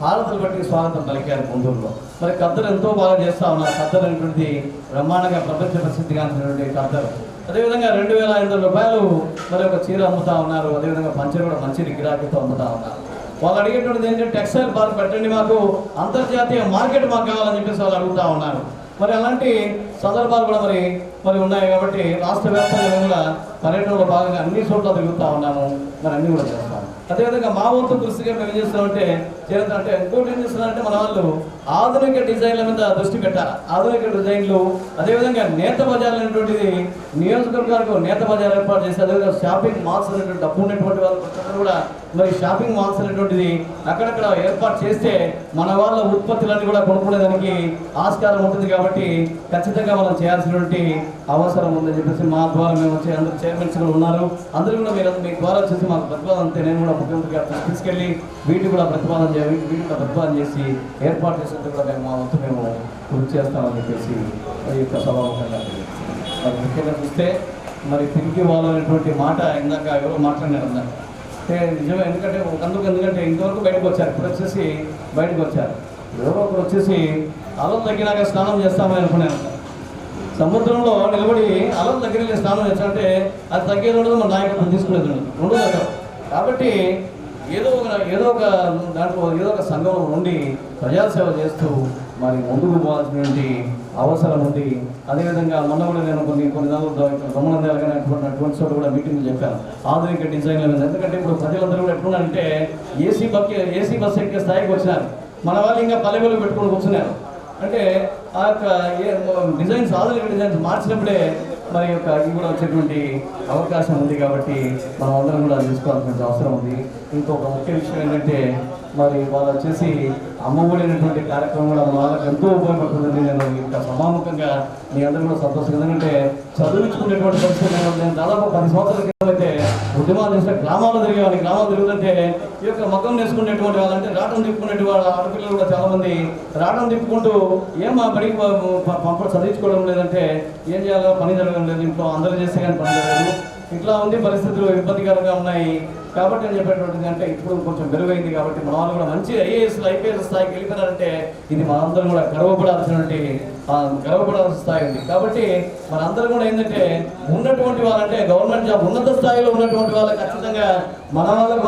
హారతులు బట్టి స్వాగతం పలికారు పొందూరులో. మరి కద్దరు ఎంతో బాగా చేస్తూ ఉన్నారు. కద్దరు అనేటువంటిది బ్రహ్మాండంగా ప్రపంచ ప్రసిద్ధిగాంచినటువంటి కద్దరు. అదేవిధంగా 2,500 రూపాయలు మరి ఒక చీర అమ్ముతా ఉన్నారు. అదేవిధంగా పంచర్ కూడా మంచి గిరాకీతో అమ్ముతా ఉన్నారు. వాళ్ళు అడిగేటువంటిది ఏంటంటే టెక్స్టైల్ పార్క్ పెట్టండి, మాకు అంతర్జాతీయ మార్కెట్ మాకు కావాలని చెప్పేసి వాళ్ళు అడుగుతూ ఉన్నారు. మరి అలాంటి సందర్భాలు కూడా మరి ఉన్నాయి. కాబట్టి రాష్ట్ర వ్యాప్తంగా కూడా పర్యటనలో భాగంగా అన్ని చోట్ల తిరుగుతూ ఉన్నాము. మరి అన్ని కూడా చేస్తాము. అదేవిధంగా మా వంతు దృష్టిగా మేము ఏం చేస్తున్నామంటే చేనేత అంటే ఇంకోటి ఏం చేస్తున్నారంటే మన వాళ్ళు ఆధునిక డిజైన్ల మీద దృష్టి పెట్టాలి. ఆధునిక డిజైన్లు, అదేవిధంగా నేత బజార్లు అనేటువంటిది నియోజకవర్గాలకు నేత బజార్ ఏర్పాటు చేసి, అదేవిధంగా షాపింగ్ మాల్స్ అనేటువంటి డబ్బు ఉన్నటువంటి వాళ్ళు కూడా మరి షాపింగ్ మాల్స్ అనేటువంటిది అక్కడక్కడ ఏర్పాటు చేస్తే మన వాళ్ళ ఉత్పత్తులన్నీ కూడా కొనుక్కునేదానికి ఆస్కారం ఉంటుంది. కాబట్టి ఖచ్చితంగా మనం చేయాల్సినటువంటి అవసరం ఉందని చెప్పేసి మా ద్వారా మేము వచ్చి అందరూ చైర్మన్స్ కూడా ఉన్నారు. అందరూ కూడా మీరు మీ ద్వారా వచ్చేసి మాకు ప్రతిపాదన అంతే నేను కూడా ముఖ్యమంత్రి గారు తీసుకెళ్ళి వీటిని కూడా ప్రతిపాదన చేసి ఏర్పాటు చేసినట్టు కూడా మేము మా వంతు మేము కృషి చేస్తామని చెప్పేసి ఈ యొక్క సభాముఖంగా మరి ముఖ్యంగా చూస్తే మరి తిరిగి వాళ్ళు అనేటువంటి మాట ఇందాక ఎవరో మాట్లాడినారు అన్నారు. నిజమే, ఎందుకంటే ఇంతవరకు బయటకు వచ్చారు, ఇప్పుడు వచ్చేసి బయటకు వచ్చారు. ఎవరో ఒకరు వచ్చేసి అలం తగ్గినాక స్నానం చేస్తామని అనుకున్నాను. సముద్రంలో నిలబడి అలం దగ్గర స్నానం చేస్తామంటే అది తగ్గేది ఉండదు, మన నాయకత్వం తీసుకునేది ఉండదు, రెండు దగ్గర. కాబట్టి ఏదో ఒక దాంట్లో ఏదో ఒక సంఘంలో ఉండి ప్రజాసేవ చేస్తూ మరి ముందుకు పోవాల్సినటువంటి అవసరం ఉంది. అదేవిధంగా మొన్న కూడా నేను కొన్ని రమణందేలు కానీ అటువంటి చోట కూడా మీటింగ్లు చెప్పాను ఆధునిక డిజైన్ల మీద. ఎందుకంటే ఇప్పుడు ప్రజలందరూ కూడా ఎట్లున్నారంటే ఏసీ బస్ ఎక్కే స్థాయికి వచ్చినారు. మన వాళ్ళు ఇంకా పల్లెలు పెట్టుకొని కూర్చున్నారు. అంటే ఆ యొక్క డిజైన్స్ ఆధునిక డిజైన్స్ మార్చినప్పుడే మరి యొక్క ఇది కూడా వచ్చేటువంటి అవకాశం ఉంది. కాబట్టి మనం అందరం కూడా తీసుకోవాల్సిన అవసరం ఉంది. ఇంకొక ముఖ్య విషయం ఏంటంటే మరి వాళ్ళు వచ్చేసి అమ్మఒడి అనేటువంటి కార్యక్రమం కూడా మన వాళ్ళకి ఎంతో ఉపయోగపడుతుందని నేను ఇంకా సమాముఖంగా మీ అందరూ కూడా సంతోషంగా. ఎందుకంటే చదివించుకునేటువంటి పరిస్థితి నేను దాదాపు 10 సంవత్సరాల క్రితం అయితే ఉద్యమాలు చేస్తే గ్రామాలు తిరుగుతుంటే ఈ యొక్క మగ్గం నేర్చుకునేటువంటి వాళ్ళంటే రాటం తిప్పుకునేటువంటి వాళ్ళ ఆడపిల్లలు కూడా చాలా మంది రాటం తిప్పుకుంటూ ఏమా బడికి చదివించుకోవడం లేదంటే ఏం చేయాలో పని జరగడం లేదు, ఇంట్లో అందరూ చేస్తే కానీ పని జరగదు, ఇట్లా ఉంది, పరిస్థితులు ఇబ్బందికరంగా ఉన్నాయి. కాబట్టి నేను చెప్పేటువంటిది అంటే ఇప్పుడు కొంచెం మెరుగైంది. కాబట్టి మన వాళ్ళు కూడా మంచి ఐఏఎస్ స్థాయికి వెళ్ళిపోయినారంటే ఇది మనందరం కూడా గర్వపడాల్సిన స్థాయి ఉంది. కాబట్టి మనందరం కూడా ఏంటంటే ఉన్నటువంటి వాళ్ళంటే గవర్నమెంట్ జాబ్ ఉన్నత స్థాయిలో ఉన్నటువంటి వాళ్ళకి ఖచ్చితంగా మన వాళ్ళకు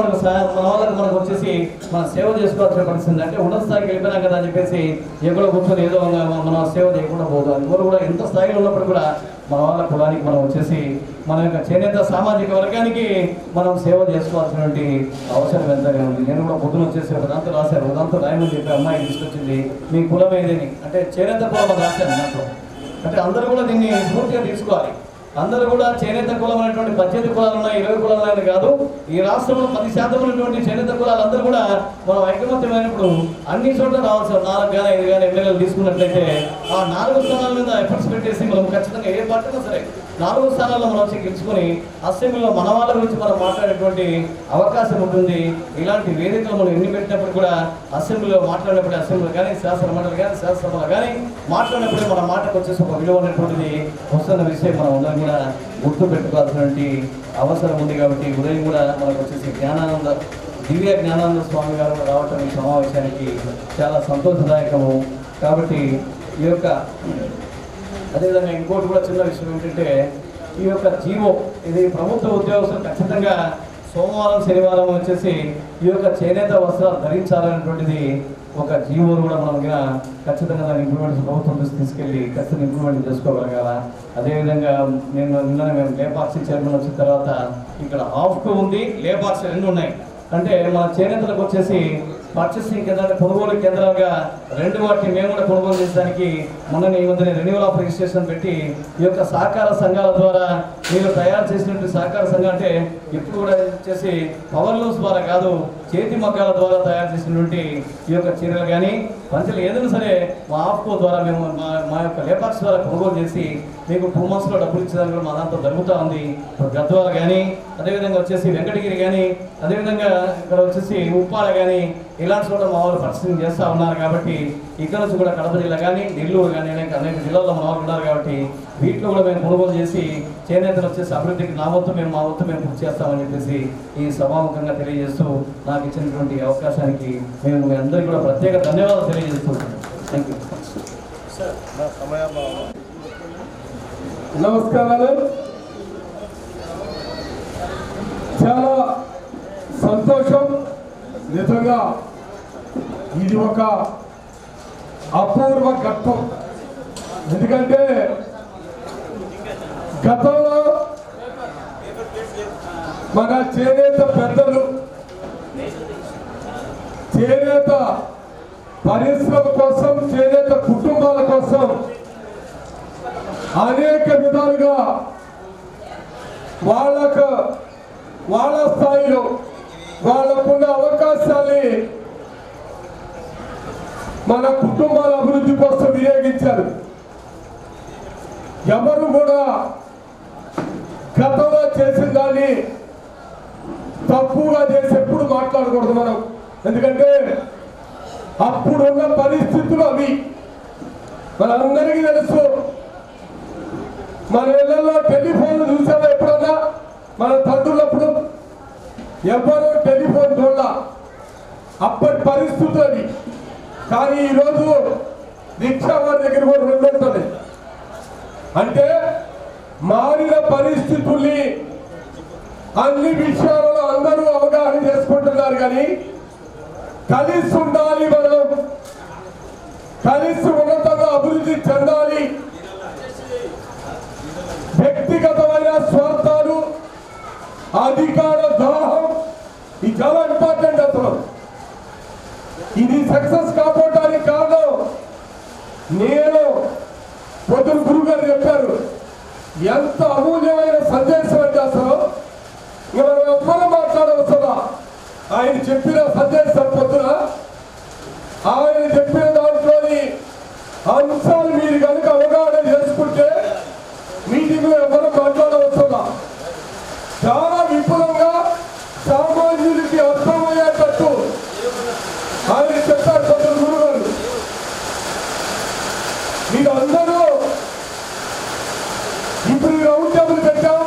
మనకు వచ్చేసి మనం సేవ చేసుకోవాల్సిన పరిస్థితి. అంటే ఉన్నత స్థాయికి వెళ్ళిపోయినా కదా అని చెప్పేసి ఎక్కడో కూర్చొని ఏదో మనం సేవ చేయకుండా పోదు. అందువల్ల కూడా ఎంత స్థాయిలో ఉన్నప్పుడు కూడా మన వాళ్ళ కులానికి మనం వచ్చేసి మన యొక్క చేనేత సామాజిక వర్గానికి మనం సేవ చేసుకోవాల్సినటువంటి అవసరం ఎంతగా ఉంది. నేను కూడా పొద్దున వచ్చేసి ఒక దాంతో రాశాను, ఒక దాంతో రాయమని చెప్పి అమ్మాయి తీసుకొచ్చింది మీ కులం ఏదని అంటే చేనేత కులం రాశాను దాంట్లో. అంటే అందరూ కూడా దీన్ని పూర్తిగా తీసుకోవాలి. అందరూ కూడా చేనేత కులం అనేటువంటి 18 కులాలు ఉన్నాయి, 20 కులాలు అనేది కాదు. ఈ రాష్ట్రంలో 10% ఉన్నటువంటి చేనేత కులాలు అందరూ కూడా మనం ఐకమత్యమైనప్పుడు అన్ని చోట్ల రావాల్సి 4 కానీ 5 కానీ ఎమ్మెల్యేలు తీసుకున్నట్లయితే ఆ 4 స్థానాల మీద ఎఫర్ట్స్ పెట్టేసి మనం ఖచ్చితంగా ఏ పార్టీనా సరే 4 స్థానాల్లో మనం వచ్చి గెలుచుకొని అసెంబ్లీలో మన వాళ్ళ గురించి మనం మాట్లాడేటువంటి అవకాశం ఉంటుంది. ఇలాంటి వేదికలు మనం ఎన్ని పెట్టినప్పుడు కూడా అసెంబ్లీలో మాట్లాడినప్పుడు అసెంబ్లీ కానీ శాసనమండలి కానీ శాసనసభలు కానీ మాట్లాడినప్పుడు మన మాటకు వచ్చేసి ఒక విలువ అనేటువంటిది వస్తున్న విషయం మనం అందరికీ కూడా గుర్తు పెట్టుకోవాల్సినటువంటి అవసరం ఉంది. కాబట్టి ఉదయం కూడా మనకు వచ్చేసి దివ్య జ్ఞానానంద స్వామి గారు రావటం ఈ సమావేశానికి చాలా సంతోషదాయకము. కాబట్టి ఈ యొక్క అదేవిధంగా ఇంకోటి కూడా చిన్న విషయం ఏంటంటే ఈ యొక్క జీవో ఇది ప్రభుత్వ ఉద్యోగస్తులు ఖచ్చితంగా సోమవారం శనివారం వచ్చేసి ఈ యొక్క చేనేత వస్త్రాలు ధరించాలనేటువంటిది ఒక జీవోను కూడా మనం ఖచ్చితంగా దాన్ని ఇంప్లిమెంట్ ప్రభుత్వం తీసుకెళ్ళి ఖచ్చితంగా ఇంప్లిమెంట్ చేసుకోగలగాల. అదేవిధంగా నిన్న మేము లేపాక్షి చైర్మన్ వచ్చిన తర్వాత ఇక్కడ ఆఫ్కు ఉంది, లేపాక్షి రెండు ఉన్నాయి. అంటే మన చేనేతలకు వచ్చేసి పర్చేసింగ్ కేంద్రాలు కొనుగోలు కేంద్రాలుగా రెండు వాటిని మేము కూడా కొనుగోలు చేసడానికి మొన్న ఈ మధ్యన రెన్యువల్ ఆఫ్ రిజిస్ట్రేషన్ పెట్టి ఈ యొక్క సహకార సంఘాల ద్వారా మీరు తయారు చేసినటువంటి సహకార సంఘం అంటే ఇప్పుడు కూడా వచ్చేసి పవర్ లూమ్స్ ద్వారా కాదు, చేతి మగ్గాల ద్వారా తయారు చేసినటువంటి ఈ యొక్క చీరలు కానీ పంచలు ఏదైనా సరే మా ఆఫ్కో ద్వారా మేము మా యొక్క లేపాక్స్ ద్వారా కొనుగోలు చేసి మీకు 2 monthsలో డబ్బులు ఇచ్చేదానికి కూడా మా దాంట్లో జరుగుతూ ఉంది. ఇప్పుడు గద్వాల కానీ అదేవిధంగా వచ్చేసి వెంకటగిరి కానీ అదేవిధంగా ఇక్కడ వచ్చేసి ఉప్పాడ కానీ ఇలాంటి చోట మా వాళ్ళు పర్చేసింగ్ చేస్తూ ఉన్నారు. కాబట్టి ఇక్కడ నుంచి కూడా కడప జిల్లా కానీ నెల్లూరు కానీ అనేక జిల్లాల్లో మా వాళ్ళు ఉన్నారు. కాబట్టి వీటిలో కూడా మేము కొనుగోలు చేసి చేనేతలు వచ్చేసి అభివృద్ధికి మా వంతు మేము కృషి చేస్తామని చెప్పేసి ఈ సభాముఖంగా తెలియజేస్తూ నాకు ఇచ్చినటువంటి అవకాశానికి మేము మీ అందరికీ కూడా ప్రత్యేక ధన్యవాదాలు తెలియజేస్తున్నాను. Thank you. నమస్కారాలు. చాలా సంతోషం. నిజంగా ఇది ఒక అపూర్వ ఘట్టం. ఎందుకంటే గతంలో మన చేనేత పెద్దలు చేనేత పరిశ్రమ కోసం చేనేత కుటుంబాల కోసం అనేక విధాలుగా వాళ్ళ స్థాయిలో వాళ్ళకున్న అవకాశాన్ని మన కుటుంబాల అభివృద్ధి కోసం వినియోగించారు. ఎవరు కూడా గతంలో చేసిన దాన్ని తప్పుగా చేసి ఎప్పుడు మాట్లాడకూడదు మనం. ఎందుకంటే అప్పుడున్న పరిస్థితులు అవి మనందరికీ తెలుసు. మన ఇళ్లలో టెలిఫోన్లు చూసామా ఎప్పుడన్నా? మన తండ్రులప్పుడు ఎవరో టెలిఫోన్ చూడాల, అప్పటి పరిస్థితులు అది. కానీ ఈరోజు రిక్షా వారి దగ్గర కూడా 2 ఉంటుంది. అంటే మారిన పరిస్థితుల్ని అన్ని విషయాలలో అందరూ అవగాహన చేసుకుంటున్నారు. కానీ కలిసి ఉండాలి, మనం కలిసి ఉన్నతంగా అభివృద్ధి చెందాలి. వ్యక్తిగతమైన స్వార్థాలు, అధికార దాహం ఇది చాలా ఇంపార్టెంట్. అసలు ఇది సక్సెస్ కాకపోవడానికి కారణం నేను పొద్దున గురువు గారు చెప్పారు. ఎంత అమూల్యమైన సందేశం అంటే అసలు ఇంకా మనం ఎవ్వరూ మాట్లాడవసరా. ఆయన చెప్పిన సందేశం పొద్దున ఆయన చెప్పిన దాంట్లోని అంశాలు మీరు కనుక అవగాహన చేసుకుంటే మీటింగ్లో ఎవరు మాట్లాడవసరా. చాలా విపులంగా సామాన్యుడికి అర్థమయ్యేటట్టు ఆయన చెప్పారు పొద్దున గురువు గారు. మీరు అందరూ ఇప్పుడు రౌండ్ టేబుల్ పెట్టాం.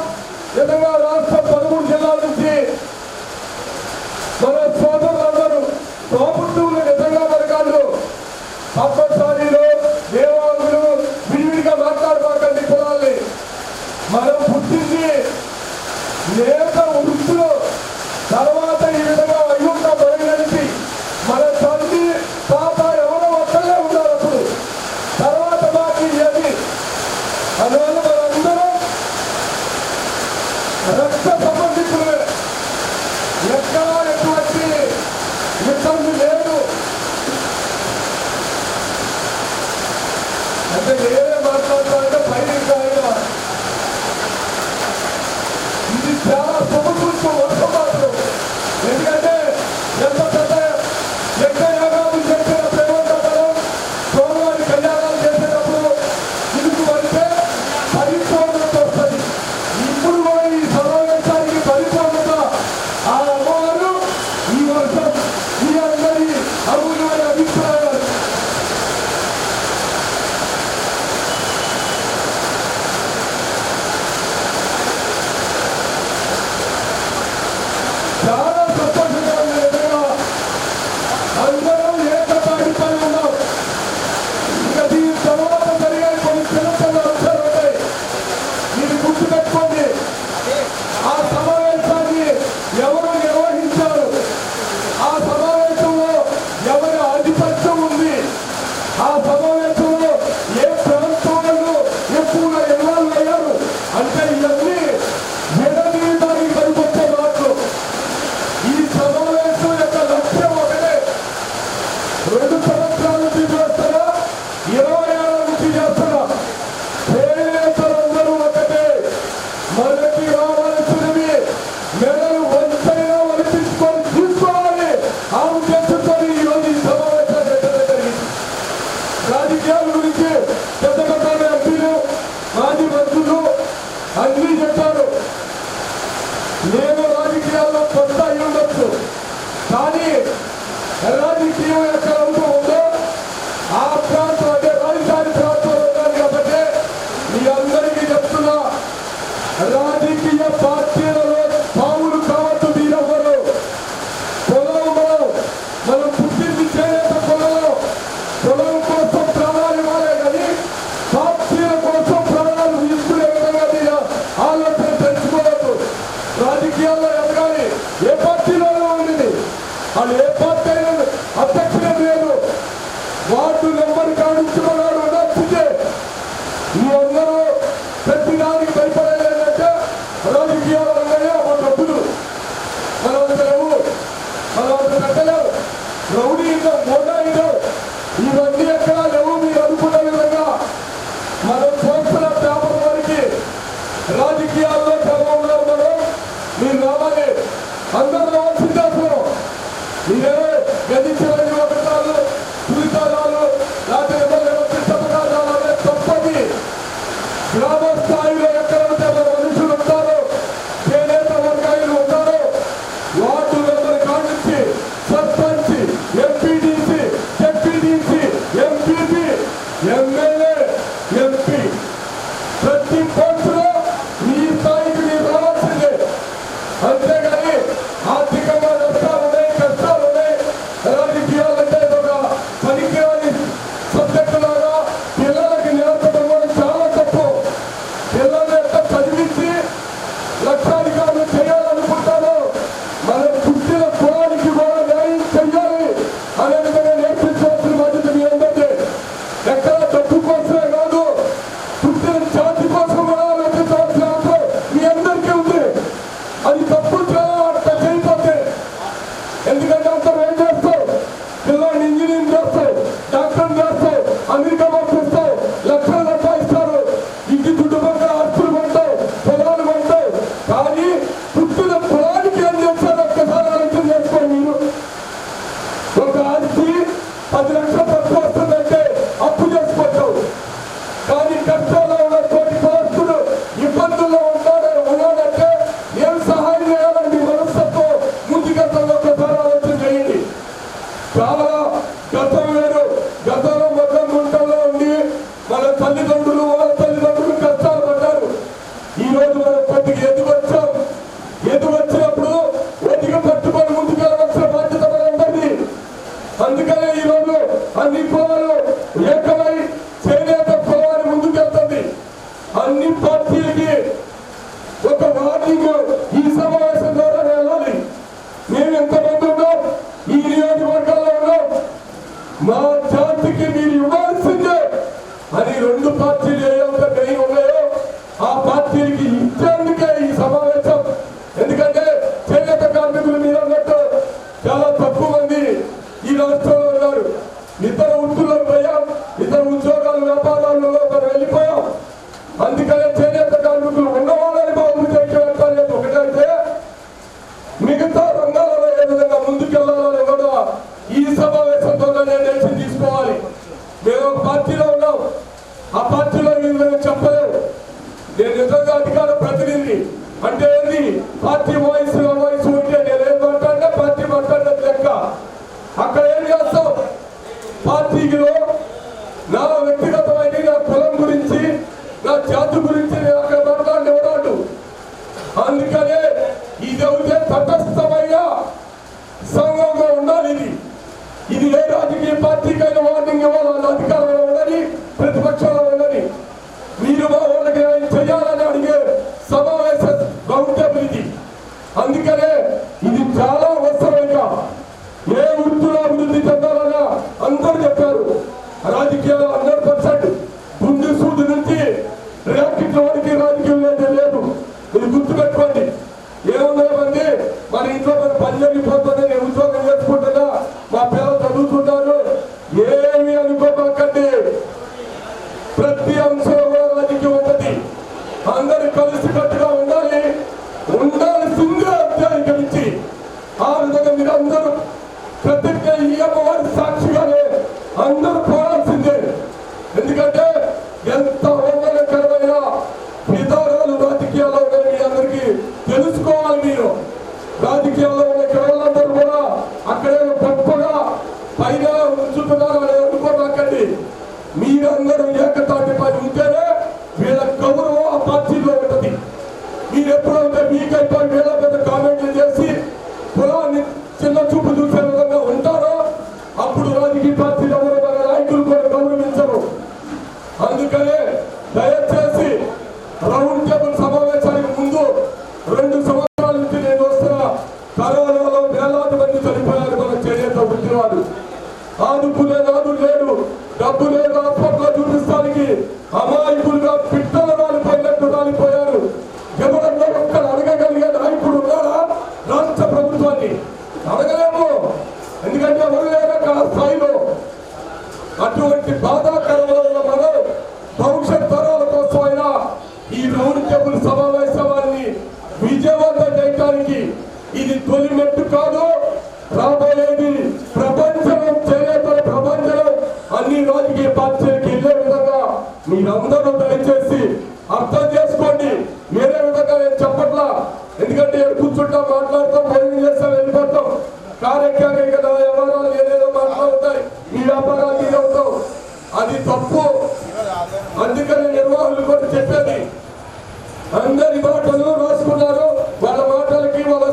నిజంగా రాష్ట్రం 13 జిల్లాల నుంచి మన సోదరులందరూ తోబుట్టువులు నిజంగా వర్గాలు తప్పసారిలో దేవాంగులు విడివిడిగా మాట్లాడుకోకండి. కులాల్ని మనం పుట్టింది నేత వృత్తులు తర్వాత ఈ విధంగా అయ్యుంట పరిగణించి మన తండ్రి తాత ఎవరో ఒక్కళ్ళే ఉన్నారు. అప్పుడు తర్వాత మాకు ఏది అందువల్ల మనందరం రక్త సంబంధికులే. ఎక్కడా ఎటువంటి ఇబ్బంది లేదు. అంటే నేనే మాట్లాడుతానంటే పైన ఇది చాలా సమకూర్చు వర్షం మాత్రం. ఎందుకంటే ఎంత పెద్ద యజ్ఞయాగాలు చేసిన ప్రేమంతరం సోమవారి కళ్యాణాలు చేసేటప్పుడు ఇరుకు అంటే పరిపూర్ణత వస్తుంది. ఇప్పుడు కూడా ఈ సమావేశానికి పరిపూర్ణత ఆ అమ్మవారు ఈ వర్షం ఈ అందరి అమూల్యమైన అభిప్రాయాలు. అందరూ ఏకతాటిపై ఉన్నాం. ఇక దీని తర్వాత జరిగే కొన్ని చిన్న చిన్న అంశాలు ఉంటాయి. మీరు గుర్తుపెట్టుకోండి. ఆ సమావేశాన్ని ఎవరు నిర్వహించారు, ఆ సమావేశంలో ఎవరి ఆధిపత్యం ఉంది, ఆ సమావేశంలో ఏ ప్రాంతాలను ఎక్కువగా ఇన్వాల్వ్ అయ్యారు అంటే ఇవన్నీ విడదీయడానికి పనికొచ్చే మాటలు. ఈ సమావేశం యొక్క లక్ష్యం ఒకటే. 2 సంవత్సరాల నుంచి చేస్తారా, 20 ఏళ్ళ నుంచి చేస్తారా, చేనేతలందరూ ఒకటే. మనకి రావాల్సినవి మెడలు వంచైనా వలిపించుకొని తీసుకోవాలి. ఆ ఉద్దేశంతో ఈరోజు ఈ సమావేశాలు పెట్టడం జరిగింది. రాజకీయాల గురించి పెద్ద పెద్ద ఎంపీలు, మాజీ మంత్రులు అన్నీ చెప్పారు. నేను రాజకీయాల్లో కొత్త అయి ఉండొచ్చు, కానీ రాజకీయం ఎక్కడ ఉందో ఆ ప్రాంతం అంటే రాజధాని ప్రాంతంలో ఉన్నాను కాబట్టి మీ అందరికీ చెప్తున్నా, రాజకీయ పార్టీలలో పావులు కావద్దు. మీరెవ్వరు పొలంలో మనం పుట్టింది చేనేత పొలంలో పొలం కోసం ప్రాణాలు ఇవ్వాలి కానీ పార్టీల కోసం ప్రాణాలు తీసుకునే విధంగా మీరు ఆలోచన తెలుసుకోవద్దు. రాజకీయాల్లో ఎదగాలి. ఏ పార్టీలోనే ఉండేది వాళ్ళు ఏ పార్టీ అయినా అధ్యక్షుడే లేదు. వార్డు నెంబర్ కాడించుకున్నాడు నచ్చితే ఈ అందరూ ప్రతి దానికి భయపడలేదంటే రాజకీయాలు ఉన్నాయా మా డబ్బులు మనం లేవు, మనం పెట్టలేవు. రౌడీలో మోడాయిలో ఇవన్నీ ఎక్కడా లేవు. మీరు అనుకున్న విధంగా మనం చూస్తున్న పేపర్ వారికి రాజకీయాల్లో క్రమంలో మనం మీరు రావాలి. అందరూ రావాల్సిందే. అసలు మీరే గదించిన యువకులు సువిధాలు లేకపోతే పథకాలు అనే తప్పది. గ్రామ స్థాయిలో ఎక్కడైతే మన మనుషులు ఉంటారో, చేనేత వర్గాలు ఉంటారో, వార్డు మెంబర్ కానించి sarpanch, MPDC, ZPDC, MPP, MLA, MP ప్రతి పోస్టులో మీ స్థాయికి మీరు రావాల్సిందే. అంతేగాని ఆర్థికంగా నష్టాలు ఉన్నాయి, కష్టాలు ఉన్నాయి. రాజకీయాలు అంటే ఒక పనికిరాని సబ్జెక్టు లాగా పిల్లలకి నేర్పడం కూడా చాలా తప్పు. పిల్లల్ని ఎంత చదివించి లక్షాధికారులు చేయాలనుకుంటారో మనం పుట్టిన కులానికి కూడా న్యాయం చెయ్యాలి అనే విధంగా నేర్పించాల్సిన బాధ్యత మీ అందరికీ. ఎక్కడ డబ్బు కోసమే కాదు, పుట్టిన జాతి కోసం కూడా ఆలోచించాల్సిన అవసరం మీ అందరికీ ఉంది. అది తప్పు అట్లా చేయకపోతే. ఎందుకంటే అంత ఏం చేస్తావు, పిల్లల్ని ఇంజనీరింగ్ చేస్తావు, డాక్టర్ చేస్తావు, అమెరికా పంపిస్తావు, లక్షలు సంపాదిస్తారు, ఇంటి చుట్టుపక్కల ఆస్తులు కొంటావు, పొలాలు కొంటావు. కానీ పుట్టిన పొలానికి ఏం చేస్తారు ఒక్కసారి ఆలోచన చేసుకోండి. మీరు ఒక ఆస్తి 10 లక్షలు తక్కువ వస్తుందంటే అప్పు చేసుకుంటావు. కానీ కష్టాల్లో ఉన్న కోటి కులస్తులు ఇబ్బందుల్లో ఉన్నాడంటే ఏం సహాయం చేయాలని మీ మనస్తత్వం ముందుకెళ్తాలో ఒక్కసారి ఆలోచన చేయండి. చాలా గతం వేరు. గతంలో మొత్తం గుంటల్లో ఉండి మన తల్లిదండ్రులు వాళ్ళ తల్లిదండ్రులు కష్టాలు పడ్డారు. ఈ రోజు మనం కొద్దిగా ఎదుగొచ్చాం. ఎదుగొచ్చినప్పుడు ఒదిగా పట్టుకొని ముందుకెళ్ళవలసిన బాధ్యత మనందరిది. అందుకనే ఈ రోజు అన్ని కులాలు ఏకమై చేనేత కులాన్ని ముందుకెళ్తుంది. అన్ని పార్టీలకి ఒక వార్నింగ్ ఈ సమావేశం ద్వారా వెళ్ళాలి. మేము ఎంతమంది ఉన్నాం, ఈ నియోజకవర్గాల్లో ఉన్నాం, మా జాతికి మీరు ఇవ్వాల్సిందే అని 2 పార్టీలు ఏవైతే మెయిన్ ఉన్నాయో ఆ పార్టీలకి ఇచ్చేందుకే ఈ సమావేశం. ఎందుకంటే చేనేత కార్మికులు మీరు అన్నట్టు చాలా తక్కువ మంది ఈ రాష్ట్రంలో ఉన్నారు. ఇతర వృత్తుల్లో పోయాం, ఇతర ఉద్యోగాలు వ్యాపారాలలో మనం వెళ్ళిపోయాం. అందుకనే చేనేత కార్మికులు ఉన్నవాళ్ళని బాగుంది చేయలేదు. ఒకటైతే మిగతా రంగాలలో ఏ విధంగా ముందుకెళ్లాలని కూడా ఈ సమావేశంతో నిర్ణయం తీసుకోవాలి. మేము ఒక పార్టీలో ఉన్నాం, ఆ పార్టీలో నేను చెప్పలేవు. నేను నిజంగా అధికార ప్రతినిధి అంటే ఏంది, పార్టీ వాయిస్ ఉంటే నేనేం మాట్లాడినా పార్టీ మాట్లాడినట్టు లెక్క. అక్కడ ఏం చేస్తాం, పార్టీలో నా వ్యక్తిగతమైన నా కులం గురించి, నా జాతి గురించి నేను అక్కడ మాట్లాడినవాడు. అందుకనే ఇది అవుతే తటస్థమైన సంఘంగా ఉండాలి. ఇది రాజకీయ పార్టీకైనా వార్నింగ్ ఇవ్వాలని అధికారంలో ఉండని ప్రతిపక్షంలో ఉండని మీరు మా వాళ్ళకి చేయాలని అడిగే సమావేశ రౌండ్ టేబుల్ ఇది. అందుకనే ఇది చాలా అవసరంగా ఏ వృత్తుల అభివృద్ధి చెందాలన్నా అందరూ చెప్పారు. రాజకీయాలు 100% గుండె సూది నుంచి ర్యాకెట్ల వరకు రాజకీయం లేదు. ఇది గుర్తుపెట్టుకోండి. ఏముందండి మన ఇంట్లో మన పని జరిగిపోతుంది, నేను ఉద్యోగం చేసుకుంటున్నా, మా పిల్లలు చదువుతున్నారు, ఏమి అనుకోకండి. ప్రతి అంశంలో రాజకీయం ఉంటుంది. అందరూ కలిసి కట్టుగా ఉండాల్సిందే అధ్యాయించి ఆ విధంగా మీరు అందరూ ప్రతిజ్ఞ ఈ అమ్మవారి సాక్షిగానే అందరూ పోవాల్సిందే. ఎందుకంటే ఎంత అవమానకరమైన విధానాలు రాజకీయాల్లో ఉన్నాయి మీ అందరికీ తెలుసుకోవాలి. మీరు రాజకీయాల్లో ఉన్న కేవలందరూ కూడా అక్కడే గొప్పగా పైన ఉంచుతున్నారు అని అనుకోకండి. మీరందరూ ఏకతాటిపై ఉంటేనే వీళ్ళ గౌరవం ఆ పార్టీలో ఉంటుంది. మీరు ఎప్పుడైతే మీకైపోయి వీళ్ళ మీద కామెంట్లు చేసి కులాన్ని చిన్న చూపు చూసే విధంగా ఉంటారో అప్పుడు రాజకీయ పార్టీలు ఎవరు మన నాయకులు కూడా గౌరవించరు. అందుకనే దయచేసి రౌండ్ టేబుల్ సమావేశానికి ముందు 2 సంవత్సరాల నుంచి నేను వస్తున్న కరోనాలో వేలాది మంది చనిపోయారు మన చేనేత వృత్తివారు. ఆదుకునే నాడు లేడు, డబ్బు లేదు, హాస్పిటల్లో చూపిస్తానికి అమాయకులుగా పిట్టలు రాలిపోయినట్టు రాలిపోయారు. ఎవరన్నా ఒక్కరు అడగగలిగే నాయకుడు ఉన్నారా? రాష్ట్ర ప్రభుత్వాన్ని అడగలేము. ఎందుకంటే ఎవరు లేరు ఆ స్థాయిలో. అటువంటి బాధాకరంలో ఉన్న మనం భవిష్యత్ తరాల కోసం అయినా ఈ రౌండ్ టేబుల్ సమావేశాన్ని విజయవంతం చేయడానికి ఇది తొలి మెట్టు కాదు, రాబోయేది ప్రపంచం, చేనేతల ప్రపంచం అన్ని రాజకీయ పార్టీలకు వెళ్ళే విధంగా మీరందరూ దయచేసి అర్థం చేసుకోండి. వేరే విధంగా నేను చెప్పట్లా. ఎందుకంటే కూర్చుంటాం, మాట్లాడతాం, భోజనం చేస్తాం, వెళ్ళిపోతాం. కార్యక్రమం కదా వ్యవహారాలు ఏదేదో మాట్లాడుతాయి, మీ వ్యాపారాలు మీరే ఉంటాం. అది తప్పు. అందుకని నిర్వాహకులు కూడా చెప్పేది అందరి మాటలు రాసుకున్నారు. వాళ్ళ మాటలకి, వాళ్ళ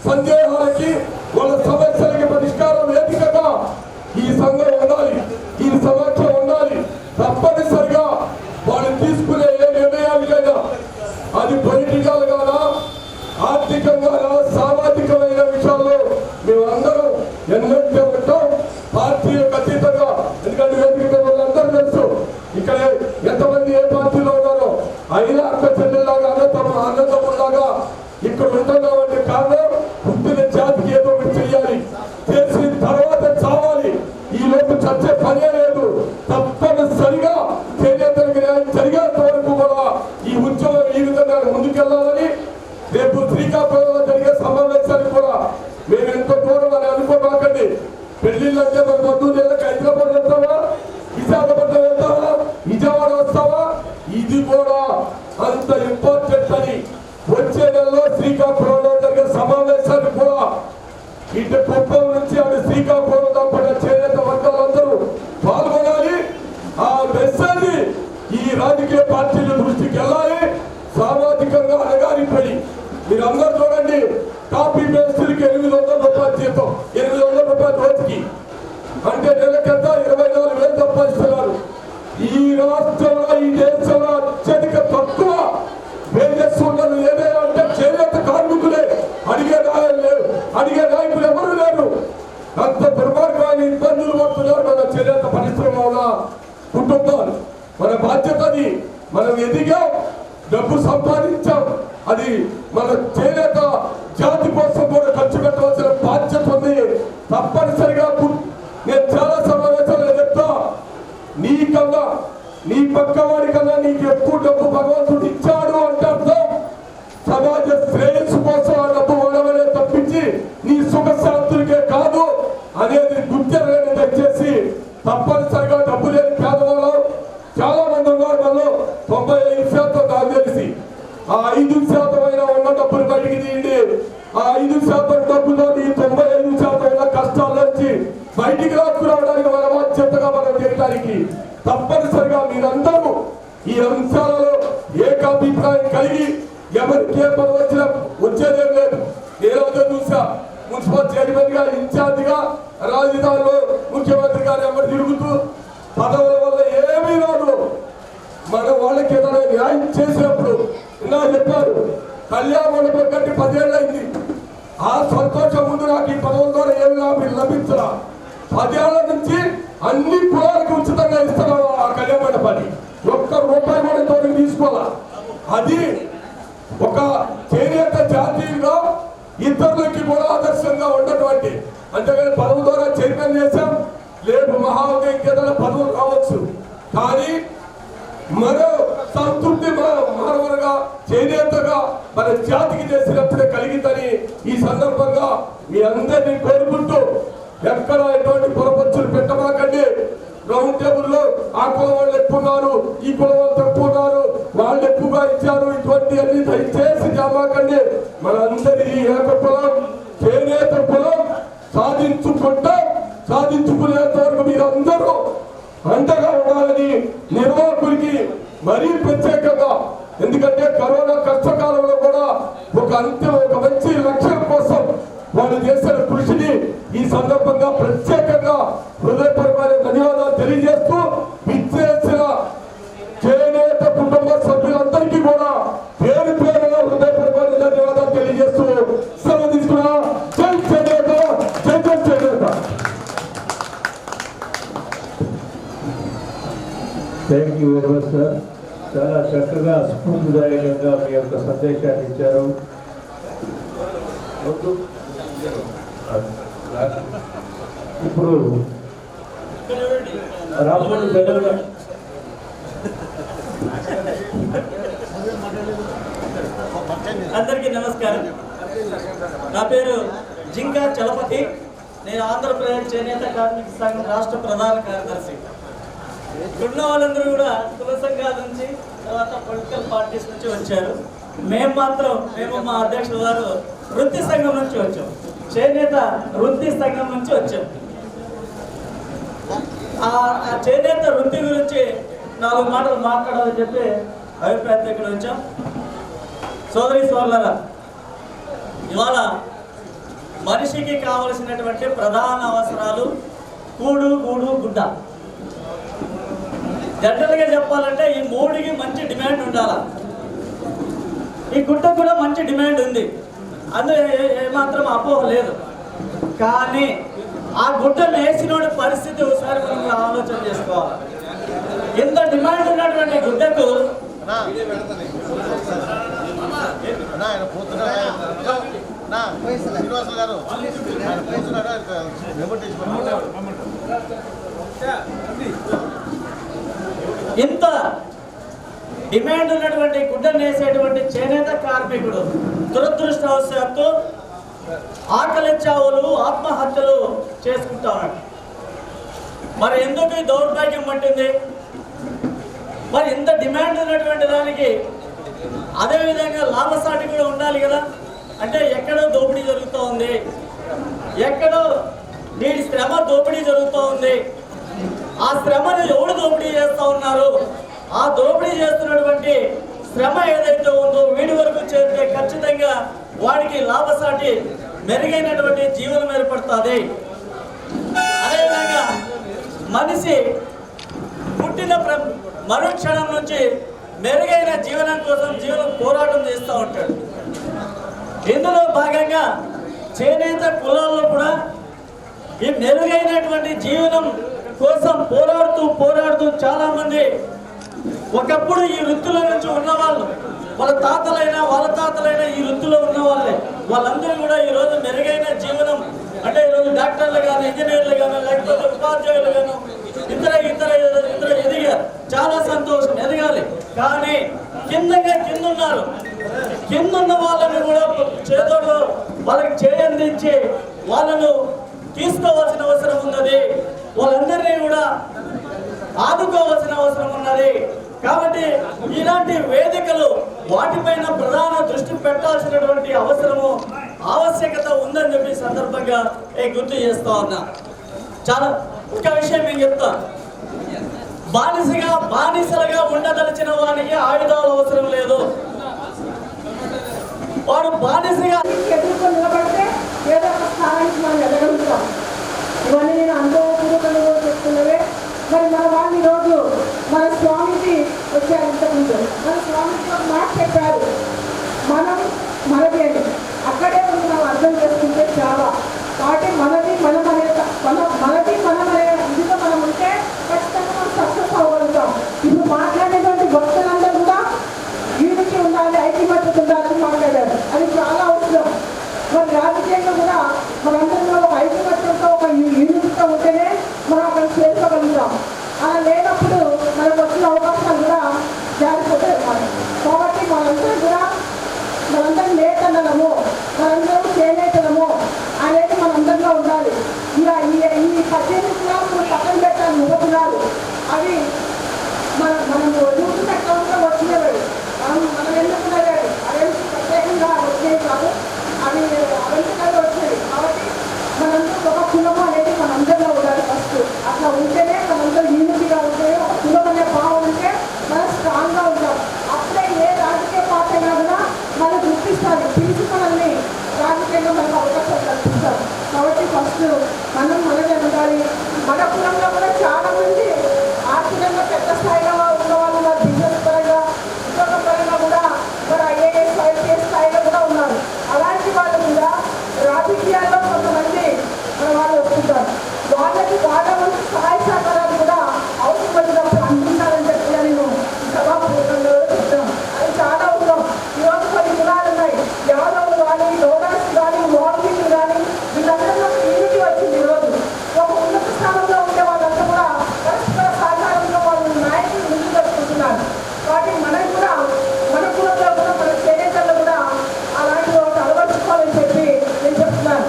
సందేహాలకి, వాళ్ళ సమస్యలకి పరిష్కారం వేదికగా ఈ సంఘం ఉండాలి, ఈ సమాఖ్య ఉండాలి. తప్పనిసరిగా వాళ్ళు తీసుకునే ఏ నిర్ణయాలకైనా అది పొలిటికల్ గానా, ఆర్థికంగా, సామాజికమైన విషయాల్లో మేమందరం ఎన్నట్టే ఉంటాం, పార్టీలకు అతీతంగా. ఎందుకంటే వేదిక వాళ్ళందరూ తెలుసు ఇక్కడ ఎంతమంది ఏ పార్టీలో ఉన్నారో. అయినా అక్క చెల్లెల్లాగా అన్నదమ్ములాగా ఇక్కడ ఉంటున్నామంటే కారణం పుట్టిన జాతికి ఏదో ఒకటి చెయ్యాలి, చేసిన తర్వాత చావాలి. ఈ లోపు చచ్చే పనే లేదు. తప్పనిసరిగా చేనేతలకు న్యాయం జరిగేంత వరకు కూడా ఈ ఉద్యమం ఈ విధంగా ముందుకెళ్లాలని రేపు శ్రీకాకుళంలో జరిగే సమావేశానికి కూడా మేము ఎంత దూరం అని అనుకోమాకండి. పెళ్లిళ్ళు అంటే మన బంధువులు హైదరాబాద్ వెళ్తావా, విశాఖపట్నం వెళ్తావా, విజయవాడ వస్తావా, ఇది కూడా అంత ఇంపార్టెంట్ అని వచ్చే నెలలో శ్రీకాకుళంలో జరిగే సమావేశానికి కూడా ఇటు కుప్పం నుంచి అటు శ్రీకాకుళం తప్పటి చేనేత వర్గాలందరూ పాల్గొనాలి. ఆ మెసేజ్ ఈ రాజకీయ పార్టీల దృష్టికి వెళ్ళాలి. సామాజికంగా అణగారిపోయి మీరందరూ చూడండి, కాపీ పేస్టులకి 800 రూపాయలు జీతం, 800 రూపాయలు రోజుకి అంటే నెలకంతా 24,000 సంపాదిస్తున్నారు. ఈ రాష్ట్రంలో, ఈ దేశంలో అత్యధిక తక్కువ వేజెస్ ఉన్నది ఏదైనా అంటే చేనేత కార్మికులే. అడిగే నాయకులు ఎవరు లేరు. అంత దుర్మార్గమైన ఇబ్బందులు పడుతున్నారు మన చేనేత పరిశ్రమ కుటుంబాలు. మన బాధ్యత అది. మనం ఎదిగాం, డబ్బు సంపాదించాం, అది మన చేనేత జాతి కోసం కూడా ఖర్చు పెట్టవలసిన బాధ్యత ఉంది. తప్పనిసరిగా నేను చాలా సమావేశాలు చెప్తా, నీకన్నా నీ పక్కవాడి కన్నా నీకు ఎక్కువ డబ్బు భగవంతుడు ఇచ్చాడు అంటే అర్థం సమాజ శ్రేయస్సు కోసం ఆ డబ్బు వాడమనే తప్పించి నీ సుఖ శాంతులకే కాదు అనేది గుర్తెరగని. దయచేసి తప్పనిసరిగా డబ్బు లేని పేదవాళ్ళు చాలా మంది ఉన్నారు. మనలో 95% నాకు తెలిసి ఆ 5% అయినా ఉన్న డబ్బులు బయటికి తీయండి. ఆ 5% డబ్బులో నీ 95% ఉన్న కష్టాల నుంచి బయటికి రావడానికి మన బాధ్యతగా మనం చేయడానికి తప్పనిసరిగా మీరందరూ ఈ అంశాలలో ఏకాభిప్రాయం కలిగి ఎవరికి ఏ పని వచ్చినా వచ్చేదేం లేదు. ఏ రోజు చూసా మున్సిపల్ చైర్మన్ గా, ఇన్ఛార్జ్ గా, రాజధానిలో ముఖ్యమంత్రి ఎవరు తిరుగుతూ పదవుల వల్ల ఏమీ రాదు. మన వాళ్ళకి ఏదైనా న్యాయం చేసినప్పుడు ఇలా చెప్పారు, కళ్యాణ మండపం కట్టి 10 ఏళ్ళు అయింది. ఆ సంతోషం ముందు నాకు ఈ పదవుల ద్వారా ఏమి లభించరా. 10 ఏళ్ల నుంచి అన్ని కులాలకు ఉచితంగా ఇస్తున్నాం. ఆ కళ్యాణ మండపాన్ని ₹1 కూడా తోడు తీసుకోవాలా. అది ఒక చేనేత జాతీయంగా ఇతరులకి కూడా ఆదర్శంగా ఉన్నటువంటి, అంతేగాని పదవి ద్వారా చైతన్యం చేశాం లేదు మహాగా ఇంకేదైనా పదవులు రావచ్చు, కానీ మరో సంతృప్తి మానవులుగా చేనేతగా మన జాతికి చేసినప్పుడే కలిగిందని ఈ సందర్భంగా మీ అందరినీ కోరుకుంటూ, ఎక్కడ ఎటువంటి పొరపచ్చులు పెట్టమాకండి. రౌండ్ టేబుల్లో ఆ కులం వాళ్ళు ఎక్కువ ఉన్నారు, ఈ కులం వాళ్ళు తక్కువ ఉన్నారు, వాళ్ళు ఎక్కువగా ఇచ్చారు, ఇటువంటి అన్ని దయచేసి జమాకండి. మనందరి ఏక కులం చేనేత కులం సాధించుకునేంత వరకు మీరందరూ అండగా ఉండాలని నిర్వాహకులకి మరీ ప్రత్యేకంగా, ఎందుకంటే కరోనా కష్టకాలంలో కూడా ఒక మంచి లక్ష్యం కోసం వాళ్ళు చేసిన కృషిని ఈ సందర్భంగా ప్రత్యేకంగా హృదయపరమైన ధన్యవాదాలు తెలియజేస్తూ, విచ్చేసిన చేనేత కుటుంబ సభ్యులందరికీ కూడా పేరు పేరుగా హృదయపరమైన ధన్యవాదాలు తెలియజేస్తూ సెలవు తీసుకున్నా. జై చేనేత, జై జై చేనేత. Thank you very much sir. చాలా చక్కగా స్ఫూర్తిదాయకంగా మీ యొక్క సందేశాన్ని ఇచ్చారు. ఇప్పుడు రామపల్లి పెద్దలు అందరికీ నమస్కారం. నా పేరు జింకా చలపతి. నేను ఆంధ్రప్రదేశ్ చేనేత కార్మిక సంఘం రాష్ట్ర ప్రధాన కార్యదర్శి. ఉన్న వాళ్ళందరూ కూడా కుల సంఘాల నుంచి, తర్వాత పొలిటికల్ పార్టీస్ నుంచి వచ్చారు. మేము మా అధ్యక్షుల వారు వృత్తి సంఘం నుంచి వచ్చాం, చేనేత వృత్తి సంఘం నుంచి వచ్చాం. ఆ చేనేత వృత్తి గురించి 4 మాటలు మాట్లాడాలని చెప్పి అభిప్రాయంతో ఇక్కడ వచ్చాం. సోదరులారా, ఇవాళ మనిషికి కావలసినటువంటి ప్రధాన అవసరాలు కూడు, గూడు, గుడ్డ. జనరల్గా చెప్పాలంటే ఈ 3కి మంచి డిమాండ్ ఉండాలి. ఈ గుడ్డ కూడా మంచి డిమాండ్ ఉంది, అందులో ఏమాత్రం అపోహ లేదు. కానీ ఆ గుడ్డ వేసినోడి పరిస్థితి ఒకసారి మనం ఆలోచన చేసుకోవాలి. ఇంత డిమాండ్ ఉన్నటువంటి గుడ్డకు ఇంత డిమాండ్ ఉన్నటువంటి గుడ్డను వేసేటువంటి చేనేత కార్మికుడు దురదృష్టవశాత్తు ఆకలి చావులు, ఆత్మహత్యలు చేసుకుంటా ఉన్నాడు. మరి ఎందుకు ఈ దౌర్భాగ్యం పట్టింది? మరి ఇంత డిమాండ్ ఉన్నటువంటి దానికి అదేవిధంగా లాభసాటి కూడా ఉండాలి కదా. అంటే ఎక్కడో దోపిడీ జరుగుతూ ఉంది, ఎక్కడో వీడి శ్రమ దోపిడీ జరుగుతూ ఉంది. ఆ శ్రమను ఎవరు దోపిడీ చేస్తూ ఉన్నారు? ఆ దోపిడీ చేస్తున్నటువంటి శ్రమ ఏదైతే ఉందో వీడి వరకు చేరితే ఖచ్చితంగా వాడికి లాభసాటి మెరుగైనటువంటి జీవనం ఏర్పడుతుంది. అదేవిధంగా మనిషి పుట్టిన మరుక్షణం నుంచి మెరుగైన జీవనం కోసం పోరాటం చేస్తూ ఉంటాడు. ఇందులో భాగంగా చేనేత కులాల్లో కూడా ఈ మెరుగైనటువంటి జీవనం కోసం పోరాడుతూ చాలా మంది ఒకప్పుడు ఈ వృత్తిలో నుంచి ఉన్నవాళ్ళు, వాళ్ళ తాతలైనా ఈ వృత్తిలో ఉన్న వాళ్ళే, వాళ్ళందరూ కూడా ఈరోజు మెరుగైన జీవనం అంటే ఈరోజు డాక్టర్లు కానీ, ఇంజనీర్లు కానీ, లేకపోతే ఉపాధ్యాయులు కానీ ఇతర ఎదిగారు. చాలా సంతోషం, ఎదగాలి. కానీ కిందున్న వాళ్ళని కూడా చేదోడు వాళ్ళకి చేయందించి వాళ్ళను తీసుకోవాల్సిన అవసరం ఉన్నది. వాళ్ళందరినీ కూడా ఆదుకోవాల్సిన అవసరం ఉన్నది. కాబట్టి ఇలాంటి వేదికలు వాటిపైన ప్రధాన దృష్టి పెట్టాల్సినటువంటి ఆవశ్యకత ఉందని చెప్పి సందర్భంగా గుర్తు చేస్తా ఉన్నా. చాలా ఒక విషయం నేను చెప్తా. బానిసలుగా ఉండదలిచిన వానికి ఆయుధాలు అవసరం లేదు. వాడు బానిసగా ఎదుర్కొని నిలబడితే ఏదో ఒక స్థానానికి మనం ఎదగలుగుతాం. ఇవన్నీ నేను అనుభవపూర్వకంగా చెప్తున్నాను. వాళ్ళు ఈరోజు మన స్వామిజీ వచ్చారు. ఇంతకుముందు మన స్వామిజీ ఒక మాట చెప్పారు, మనది అని. అక్కడే ఉంది మనం అర్థం చేసుకుంటే చాలా. కాబట్టి మనది మనం అనే ఇదిగా మనం ఉంటే ఖచ్చితంగా మనం సక్సెస్ అవ్వగలుగుతాం. ఇప్పుడు మాట్లాడేటువంటి భక్తులందరూ కూడా యూనిటీ ఉండాలి, ఐక్యమత్యం ఉండాలని మాట్లాడారు. అది చాలా అవసరం. మరి రాజకీయంగా కూడా మనందరిలో ఒక ఐక్యమత్యంతో ఒక యూనిటీతో ఉంటేనే మనం అక్కడ చేరుకోగలుగుతాం. అలా లేనప్పుడు మనకు వచ్చిన అవకాశాలు కూడా జారిపోతాయి అన్నమాట. కాబట్టి మనందరం నేతనము, మనందరం చేనేతనము అనేది మనందరిలో ఉండాలి. ఇలా ఈ 18 కులాలు పక్కన పెట్టాలి, ఉపకులాలు అవి మనం యూత్ చట్టంలో వచ్చినవి. మనం ఎన్నుకున్నవి అవి ప్రత్యేకంగా వచ్చేవి కాదు, అవి అవెంతకాలు వచ్చేవి. కాబట్టి మనందరూ ఒక కులము అనేది మనందరిలో ఉండాలి ఫస్ట్. అట్లా ఉంటేనే మనందరూ యూనిటీగా ఉంటే, ఒక కులం అనే భావం ఉంటే మనం స్ట్రాంగ్గా ఉంటాం. అప్పుడే ఏ రాజకీయ పార్టీ అయినా కూడా మనం గుర్తిస్తారు, పిలిచి మనల్ని రాజకీయంగా మనకు అవకాశం కల్పిస్తారు. కాబట్టి ఫస్ట్ మనదే ఉండాలి. మన కులంలో కూడా చాలా మంది ఆర్థికంగా పెద్ద స్థాయిలో ఉన్న వాళ్ళు ఉన్నారు, బిజినెస్ పరంగా, ఉద్యోగ పరంగా కూడా మరి ఐఏఎస్ ఐపీఎస్ స్థాయిలో కూడా ఉన్నారు. అలాంటి వాళ్ళు కూడా రాజకీయాల్లో కొంతమంది మన వాళ్ళు వస్తుంటారు. వాళ్ళకి చాలా మంది సహాయ సహకారాలు కూడా అవసరం పడినప్పుడు అందించాలని చెప్పి నేను సభాపూర్వకంగా చెప్తాను. అది చాలా అవసరం. ఈరోజు కొన్ని కులాలు ఉన్నాయి, యాదవులు కానీ, లోకాస్ కానీ, మోడలింగ్లు కానీ, వీళ్ళందరిలో యూనిటీ వచ్చింది. ఈరోజు ఒక ఉన్నత స్థానంలో ఉండే వాళ్ళంతా కూడా పరస్పర సహకారంలో వాళ్ళు నాయకులు ముందుకు వస్తున్నారు. కాబట్టి మనం కూడా మన కులంలో కూడా మన చేనేతల్లో కూడా అలాంటి ఒకటి అలవర్చుకోవాలని చెప్పి నేను చెప్తున్నాను.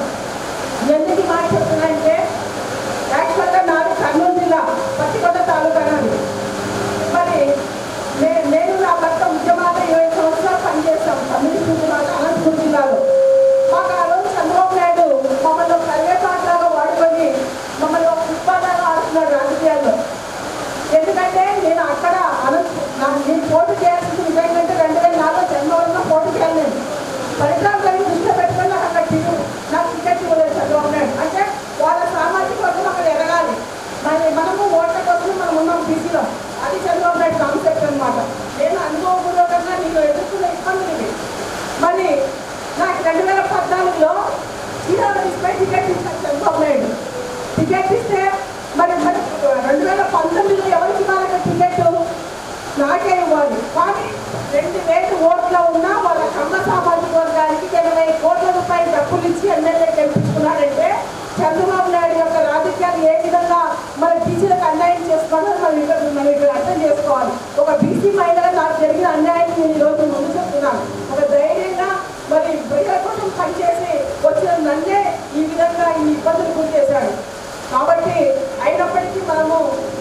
ఎందుకు మాట చెప్తున్నానంటే యాక్చువల్గా నాది కర్నూలు జిల్లా పత్తికొండ తాలూకా నాది. మరి నేను నా భర్త ఉద్యమాలు 20 సంవత్సరాలు పనిచేస్తాం కమ్యూనిస్ట్ ఉద్యమాలు అనంతపురం జిల్లాలో. మాకు ఆ రోజు చంద్రబాబు నాయుడు మమ్మల్ని కరివేపాట్లాగా వాడుకొని మమ్మల్ని ఒక ఉత్పాదాలు ఆడుతున్నాడు రాజకీయాల్లో. ఎందుకంటే నేను అక్కడ నేను పోటీ చేయాల్సింది నిజంగా 2004 జనవరిలో పోటీ చేయాలి. నేను పరికరాలు కానీ దృష్టిలో పెట్టుకొని నాకు అక్కడ నాకు టికెట్ ఇవ్వలేదు చంద్రబాబు నాయుడు. అంటే వాళ్ళ సామాజిక వర్గం అక్కడ ఎదగాలి, మరి మనము ఓట్ల కోసం మనం ఉన్నాం బీసీలో. అది చంద్రబాబు నాయుడు కాన్సెప్ట్ అనమాట. నేను అనుభవపూర్వకంగా నేను ఎదుర్కొన్న ఇబ్బందులు ఇవి. మరి నాకు 2014లో శ్రీరామ తీసుపై టికెట్ ఇస్తాను చంద్రబాబు నాయుడు. టికెట్ ఇస్తే మరి 2019లో ఎవరికి ఇవ్వాలి టికెట్? నాకే ఇవ్వాలి. కానీ 2000 ఓట్లు ఉన్నా వాళ్ళ కమ్మ సామాజిక వర్గానికి 80 కోట్ల రూపాయలు డబ్బులు ఇచ్చి ఎమ్మెల్యే గెలిపించుకున్నారంటే చంద్రబాబు నాయుడు యొక్క రాజకీయాలు ఏ విధంగా మన బీసీలకు అన్యాయం చేసుకోవాలని మనం ఇక్కడ అర్థం చేసుకోవాలి. ఒక బీసీ మహిళగా నాకు జరిగిన అన్యాయం నేను ఈరోజు ముందు చెప్తున్నాను. ఒక ధైర్యంగా మరి ప్రజల కోసం పనిచేసి వచ్చిన నన్నే ఈ విధంగా ఈ ఇబ్బందులు గురి చేశాడు. కాబట్టి అయినప్పటికీ మనము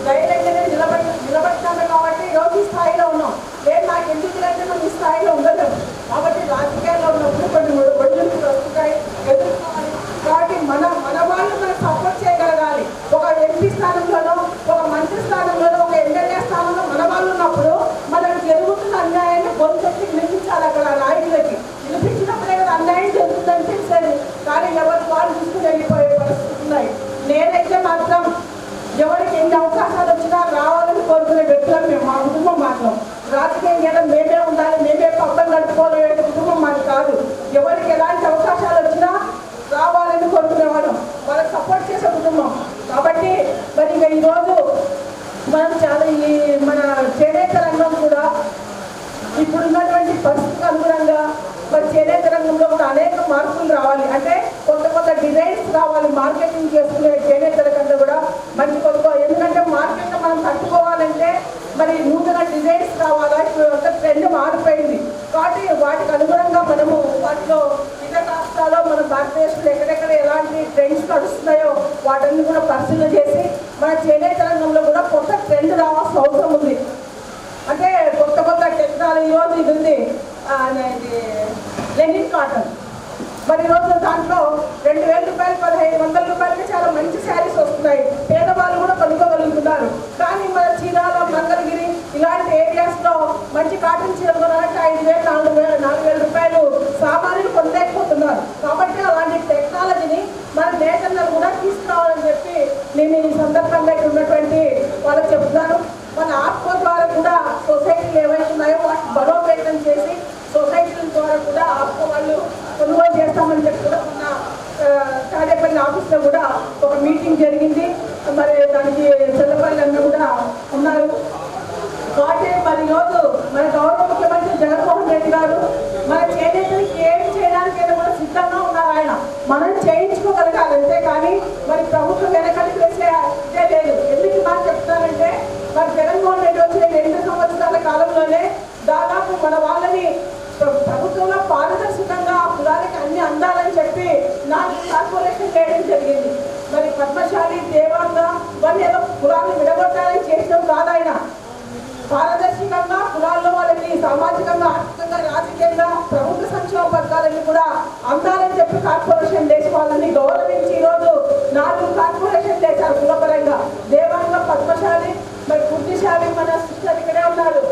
ధైర్యంగానే నిలబడతాము. కాబట్టి ఈరోజు ఈ స్థాయిలో ఉన్నాం. లేదు నాకు ఎందుకు అంటే మనం ఈ స్థాయిలో ఉండలేము. కాబట్టి రాజకీయాల్లో ఉన్నప్పుడు కొన్ని ఒడిదుడుకులు వస్తున్నాయి, ఎదుర్కోవాలి. కాబట్టి మన వాళ్ళు మనకు సపోర్ట్ చేయగలగాలి. ఒక ఎంపీ స్థానంలోనో, ఒక మంత్రి స్థానంలోనో, ఒక ఎమ్మెల్యే స్థానంలో మన వాళ్ళు ఉన్నప్పుడు మనకు జరుగుతున్న అన్యాయాన్ని గొంతెత్తి వినిపించాలి. అక్కడ నాయకులకి వినిపించినప్పుడే కదా అన్యాయం జరుగుతుందని తెలిసేది. కానీ ఎవరు వాళ్ళు తీసుకుని వెళ్ళిపోయే పరిస్థితులు ఉన్నాయి. నేనైతే మాత్రం ఎవరికి ఎన్ని అవకాశాలు వచ్చినా రావాలని కోరుకునే వ్యక్తులను మేము, మా కుటుంబం మాత్రం రాజకీయంగా మేమే ఉండాలి, మేమే పక్కన నడుపుకోలే కుటుంబం మాది కాదు. ఎవరికి ఎలాంటి అవకాశాలు వచ్చినా రావాలని కోరుకునేవాడు, వాళ్ళకి సపోర్ట్ చేసే కుటుంబం. కాబట్టి మరి ఇంకా ఈరోజు మనం చాలా మన చేనేత రంగం కూడా ఇప్పుడున్నటువంటి పరిస్థితికి అనుగుణంగా మరి చేనేత రంగంలో కూడా అనేక మార్పులు రావాలి. అంటే కొత్త డిజైన్స్ రావాలి. మార్కెటింగ్ చేసుకునే చేనేతల కన్నా కూడా మంచి కొత్త, ఎందుకంటే మార్కెట్లో మనం తట్టుకోవాలంటే మరి నూతన డిజైన్స్ రావాలా. ఇప్పుడు ట్రెండ్ మారిపోయింది. కాబట్టి వాటికి అనుగుణంగా మనము వాటిలో ఇతర రాష్ట్రాల్లో మన భారతదేశంలో ఎక్కడెక్కడ ఎలాంటి ట్రెండ్స్ నడుస్తున్నాయో వాటిని కూడా పరిశీలన చేసి మన చేనేత రంగంలో కూడా కొత్త ట్రెండ్ రావాల్సిన అవసరం ఉంది. అంటే కొత్త టెక్నాలజీలో ఇది ఉంది లెనిన్ కాటన్. మరి ఈరోజు దాంట్లో 2000 రూపాయలు 1500 రూపాయలకి చాలా మంచి శారీస్ వస్తున్నాయి. పేదవాళ్ళు కూడా కొనుక్కోగలుగుతున్నారు. కానీ మన చీరాల, మంగళగిరి ఇలాంటి ఏరియాస్లో మంచి కాటన్ చీరలు కొనాలంటే 5000 4000 రూపాయలు సామాన్యులు కొనలేకపోతున్నారు. కాబట్టి అలాంటి టెక్నాలజీని మన నేతలను కూడా తీసుకురావాలని చెప్పి నేను ఈ సందర్భంగా ఉన్నటువంటి వాళ్ళకి చెప్తున్నాను. మన ఆత్మ ద్వారా కూడా సొసైటీలు ఏవైతే ఉన్నాయో వాటిని బలోపేతం చేసి సొసైటీల ద్వారా కూడా ఆత్మ వాళ్ళు కొనుగోలు చేస్తామని చెప్పి కూడా ఉన్న తాడేపల్లి ఆఫీస్లో కూడా ఒక మీటింగ్ జరిగింది. మరి దానికి చెల్లపల్లి అన్న కూడా ఉన్నారు. వాటి మరి ఈరోజు మన గౌరవ ముఖ్యమంత్రి జగన్మోహన్ రెడ్డి గారు మన చేనేతలకి ఏమి చేయడానికైనా కూడా సిద్ధంగా ఉన్నారు. ఆయన మనం చేయించుకోగలగాలి అంతే కానీ మరి ప్రభుత్వం వెనకలికి వేసే ఇదే లేదు. ఎందుకు నాకు చెప్తానంటే మరి జగన్మోహన్ రెడ్డి వచ్చిన 2 సంవత్సరాల కాలంలోనే దాదాపు మన వాళ్ళని ప్రభుత్వంలో పారదర్శకంగా కులాలకి అన్ని అందాలని చెప్పి 4 కార్పొరేషన్ చేయడం జరిగింది. మరి పద్మశాలి దేవాంగ ఇవన్నీ ఏదో కులాలను విడగొట్టాలని చేసినాం కాదు. ఆయన పారదర్శకంగా కులాల్లో వాళ్ళకి సామాజికంగా ఆర్థికంగా రాజకీయంగా ప్రభుత్వ సంక్షేమ పథకాలని కూడా అందాలని చెప్పి కార్పొరేషన్ చేసి వాళ్ళని గౌరవించి ఈరోజు 4 కార్పొరేషన్ చేశారు కులపరంగా. దేవాంగ పద్మశాలి మరి బుద్ధిశాలి మన సిస్టర్ ఇక్కడే ఉన్నారు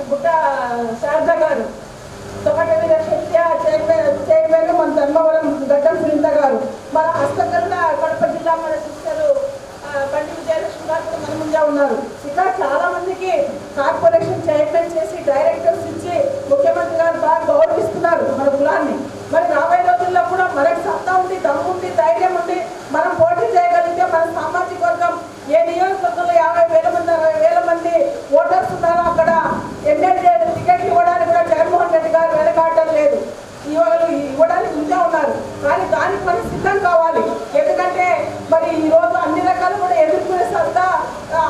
బుట్ట శారద గారు, తొగటవి చైర్మన్ మన ధర్మవరం గడ్డం సునీత గారు, మన హస్తకళ కడప జిల్లా మన సిస్టరు బండి విజయలక్ష్మి గారు కూడా మన ముందే ఉన్నారు. ఇంకా చాలా మందికి కార్పొరేషన్ చైర్మన్ చేసి డైరెక్టర్స్ ఇచ్చి ముఖ్యమంత్రి గారు బాగా గౌరవిస్తున్నారు మన కులాన్ని. మరి రాబోయే రోజుల్లో కూడా మనకి సత్తా ఉంది, దమ్ము ఉంది, ధైర్యం ఉంది. మనం పోటీ చేయగలిగితే మన సామాజిక వర్గం ఏ నియోజకవర్గంలో 50,000 మంది 60,000 మంది ఓటర్స్ ఉన్నారో అక్కడ ఎమ్మెల్యే టికెట్ ఇవ్వడానికి కూడా జగన్మోహన్ రెడ్డి గారు వెనకాడటం లేదు. ఇవ్వడానికి ముందే ఉన్నారు. కానీ దానికి మనం సిద్ధం కావాలి. ఎందుకంటే మరి ఈరోజు అన్ని రకాలు కూడా ఎదుర్కొనే సత్తా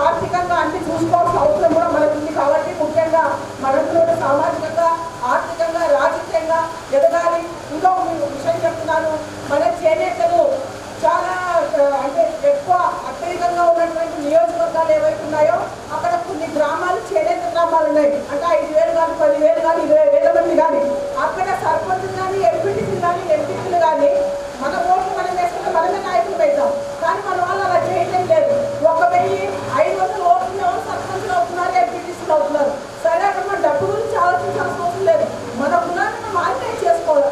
ఆర్థికంగా అన్ని చూసుకోవాల్సిన అవసరం కూడా మనకు ఉంది. కాబట్టి ముఖ్యంగా మనకు సామాజికంగా ఆర్థికంగా రాజకీయంగా ఎదగాలి. ఇంకో విషయం చెప్తున్నాను, మన చేనేతలు చాలా అంటే ఎక్కువ అత్యధికంగా ఉన్నటువంటి నియోజకవర్గాలు ఏవైతే ఉన్నాయో అక్కడ కొన్ని గ్రామాలు చేనేత గ్రామాలు ఉన్నాయి. అంటే 5,000 కానీ 10,000 కానీ 20,000 మంది కానీ అక్కడ సర్పంచులు కానీ ఎంపీటీసీలు కానీ ఎంపీలు కానీ మన ఓట్లు మనం వేసుకుంటే మనమే నాయకులు అవుతాం. కానీ మన వాళ్ళు అలా చేయడం లేదు. 1,500 ఓట్లు సర్పంచులు అవుతున్నారు, ఎంపీటీసీలు అవుతున్నారు. సరే అక్కడ మన డబ్బు గురించి ఆలోచించాల్సిన అవసరం లేదు. మన కులాన్ని మనం ఆర్గనైజ్ చేసుకోవాలి.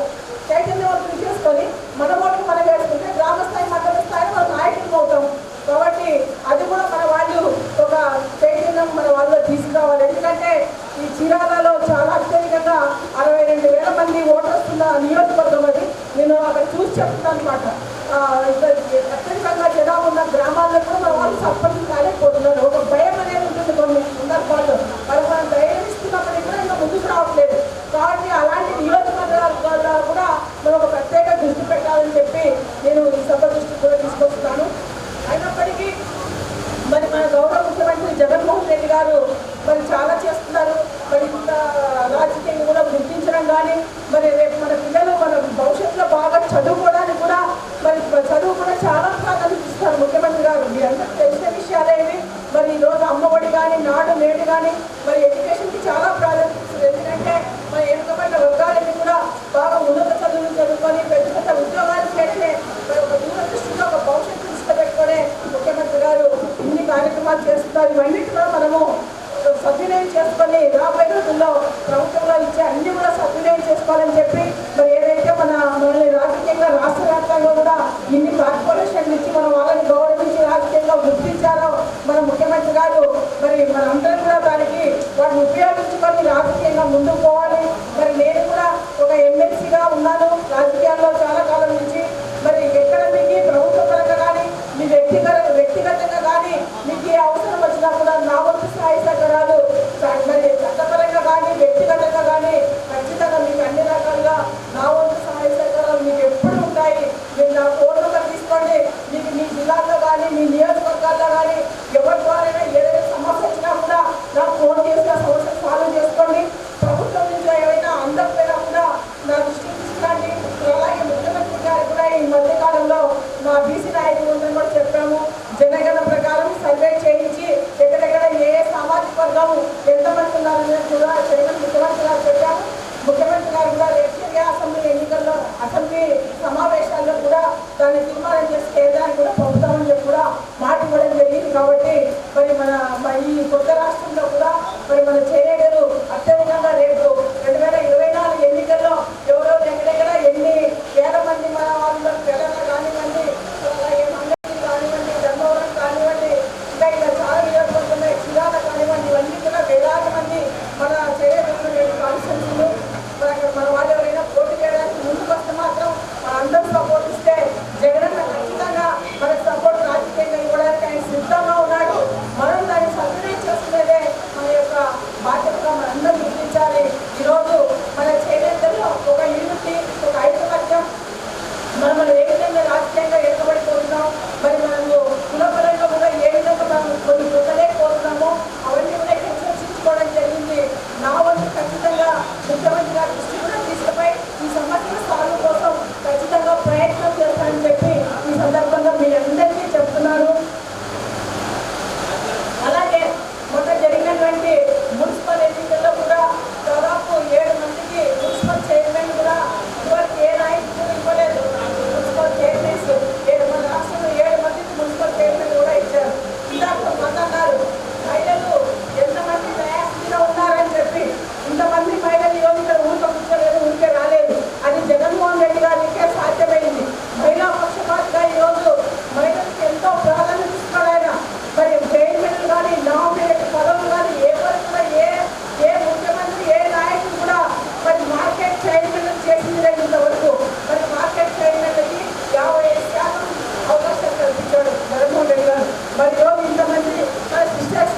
చైతన్యవంతులు చేసుకొని మన ఓట్లు మనం వేసుకుంటే గ్రామ స్థాయి మండల స్థాయి మన నాయకులు అవుతాం. కాబట్టి అది కూడా మన వాళ్ళు ఒక చైతన్యం మన వాళ్ళు తీసుకురావాలి. ఎందుకంటే ఈ చీరాలలో చాలా అత్యధికంగా 62,000 మంది ఓటర్స్ ఉన్న నియోజకవర్గం అది. నేను అక్కడ చూసి చెప్తాను అనమాట. అత్యధికంగా జనాభా ఉన్న గ్రామాల్లో కూడా మన వాళ్ళు సర్పంచ్ కాలేకపోతున్నారు. ఒక భయం అనేది ఉంటుంది కొన్ని సందర్భాల్లో. మరి మనం ధైర్యం ఇస్తున్నప్పటికీ కూడా ఇంకా ముందుకు రావట్లేదు. కాబట్టి అలాంటి నియోజకవర్గాల్లో కూడా మనం ఒక ప్రత్యేక దృష్టి పెట్టాలని చెప్పి నేను ఈ సభ దృష్టి కూడా తీసుకొస్తున్నాను. అయినప్పటికీ మరి మన గౌరవ ముఖ్యమంత్రి జగన్మోహన్ రెడ్డి గారు మరి చాలా చేస్తున్నారు. మరి ఇంత రాజకీయంగా కూడా గుర్తించడం కానీ మరి రేపు మన పిల్లలు మన భవిష్యత్తులో బాగా చదువుకోవడానికి కూడా మరి చదువు కూడా చాలా ప్రాధాన్యత ఇస్తారు ముఖ్యమంత్రి గారు. మీ అందరికీ తెలిసిన విషయాలేవి. మరి ఈరోజు అమ్మఒడి కానీ నాడు నేడు కానీ మరి ఎడ్యుకేషన్కి చాలా ప్రాధాన్యత ఇస్తుంది. ఎందుకంటే మరి వెనుకబడిన వర్గాలన్నీ కూడా బాగా ఉన్నత చదువులు చదువుకొని పెద్ద పెద్ద ఉద్యోగాలు చేసే మరి ఒక దూరదృష్టిగా ఒక భవిష్యత్తు దృష్టి పెట్టుకునే ముఖ్యమంత్రి గారు ఇన్ని కార్యక్రమాలు చేస్తున్నారు. ఇవన్నీ కూడా మనము సద్వినియోగం చేసుకొని రాబోయే రోజుల్లో ప్రభుత్వంలో ఇచ్చే అన్ని కూడా సద్వినియోగం చేసుకోవాలని చెప్పి మరి ఏదైతే మనల్ని రాజకీయంగా రాష్ట్ర వ్యాప్తంగా కూడా ఇన్ని కార్పొరేషన్లు ఇచ్చి మన వాళ్ళని గౌరవించి రాజకీయంగా గుర్తించారో మన ముఖ్యమంత్రి గారు మరి మనందరం కూడా దానికి వాటిని ఉపయోగించుకొని రాజకీయంగా ముందుకు పోవాలి. మరి నేను కూడా ఒక ఎమ్మెల్సీగా ఉన్నాను రాజకీయాల్లో చాలా కాలం నుంచి. మరి ఎక్కడ మీకు ప్రభుత్వ పరంగా కానీ మీ వ్యక్తిగతంగా కానీ మీకు ఏ అవసరం వచ్చినా కూడా నా వంతు స్థాయి సహకారాలు మరి చట్టపరంగా కానీ వ్యక్తిగతంగా కానీ ఖచ్చితంగా మీకు అన్ని రకాలుగా నా వంతు సహాయ సహకారాలు మీకు ఎప్పుడు ఉంటాయి. మీరు నా ఫోన్ నెంబర్ తీసుకోండి. మీకు మీ జిల్లాల్లో కానీ మీ నియోజకవర్గాల్లో కానీ ఎవరి ద్వారా ఏదైనా సమస్య వచ్చినా కూడా నాకు ఫోన్ చేసి ఆ సమస్య సాల్వ్ చేసుకోండి. ప్రభుత్వం నుంచి ఏమైనా అందకపోయినా కూడా నా దృష్టికి తీసుకురండి. అలాగే ముఖ్యమంత్రి గారు కూడా ఈ మధ్యకాలంలో మా బీసీ నాయకులు కూడా చెప్పాము. జనగణన ప్రకారం సర్వే చేయించి ఎక్కడెక్కడ ఏ సామాజిక వర్గం కొన్ని పొందలేకపోతున్నాము. అవన్నీ కూడా ఇక్కడ చర్చించుకోవడం జరిగింది. నా వంతు ఖచ్చితంగా ముఖ్యమంత్రి గారి దృష్టి కూడా తీసుకుపోయి ఈ సమస్యల సాల్వ్ కోసం ఖచ్చితంగా ప్రయత్నం చేస్తానని చెప్పి ఈ సందర్భంగా మీ అందరికీ చెప్తున్నాను. అలాగే మొన్న జరిగినటువంటి మున్సిపల్ ఎన్నికల్లో కూడా దాదాపు 7 మందికి మున్సిపల్ చైర్మన్ కూడా ఇదివరకు ఏ నాయకులు ఇవ్వలేదు. మున్సిపల్ చైర్మన్స్ మన రాష్ట్రంలో 7 మందికి మున్సిపల్ చైర్మన్ కూడా ఇచ్చారు. ఇందాక అన్నారు మహిళలు ఎంతమంది ప్రయాసంగా ఉన్నారని చెప్పి, ఇంతమంది మహిళలు ఈరోజు ఇక్కడ ఊరికే కూర్చోలేదు, ఊరికే రాలేదు. అది జగన్మోహన్ రెడ్డి గారికే సాధ్యమైంది. మహిళా పక్షపాతిగా ఈరోజు మహిళలకు ఎంతో ప్రాధాన్యత ఇస్తున్నాడు ఆయన. మరి చైర్మన్లు కానీ నామినేట్ పదవులు కానీ ఎవరు కూడా ఏ ముఖ్యమంత్రి ఏ నాయకుడు కూడా మరి మార్కెట్ చైర్మన్ చేసింది లేదు ఇంతవరకు. మరి మార్కెట్ చైర్మన్లకి 55% అవకాశాలు కల్పించాడు జగన్మోహన్ రెడ్డి గారు. మరి ఈరోజు ఇంతమంది సిస్టర్స్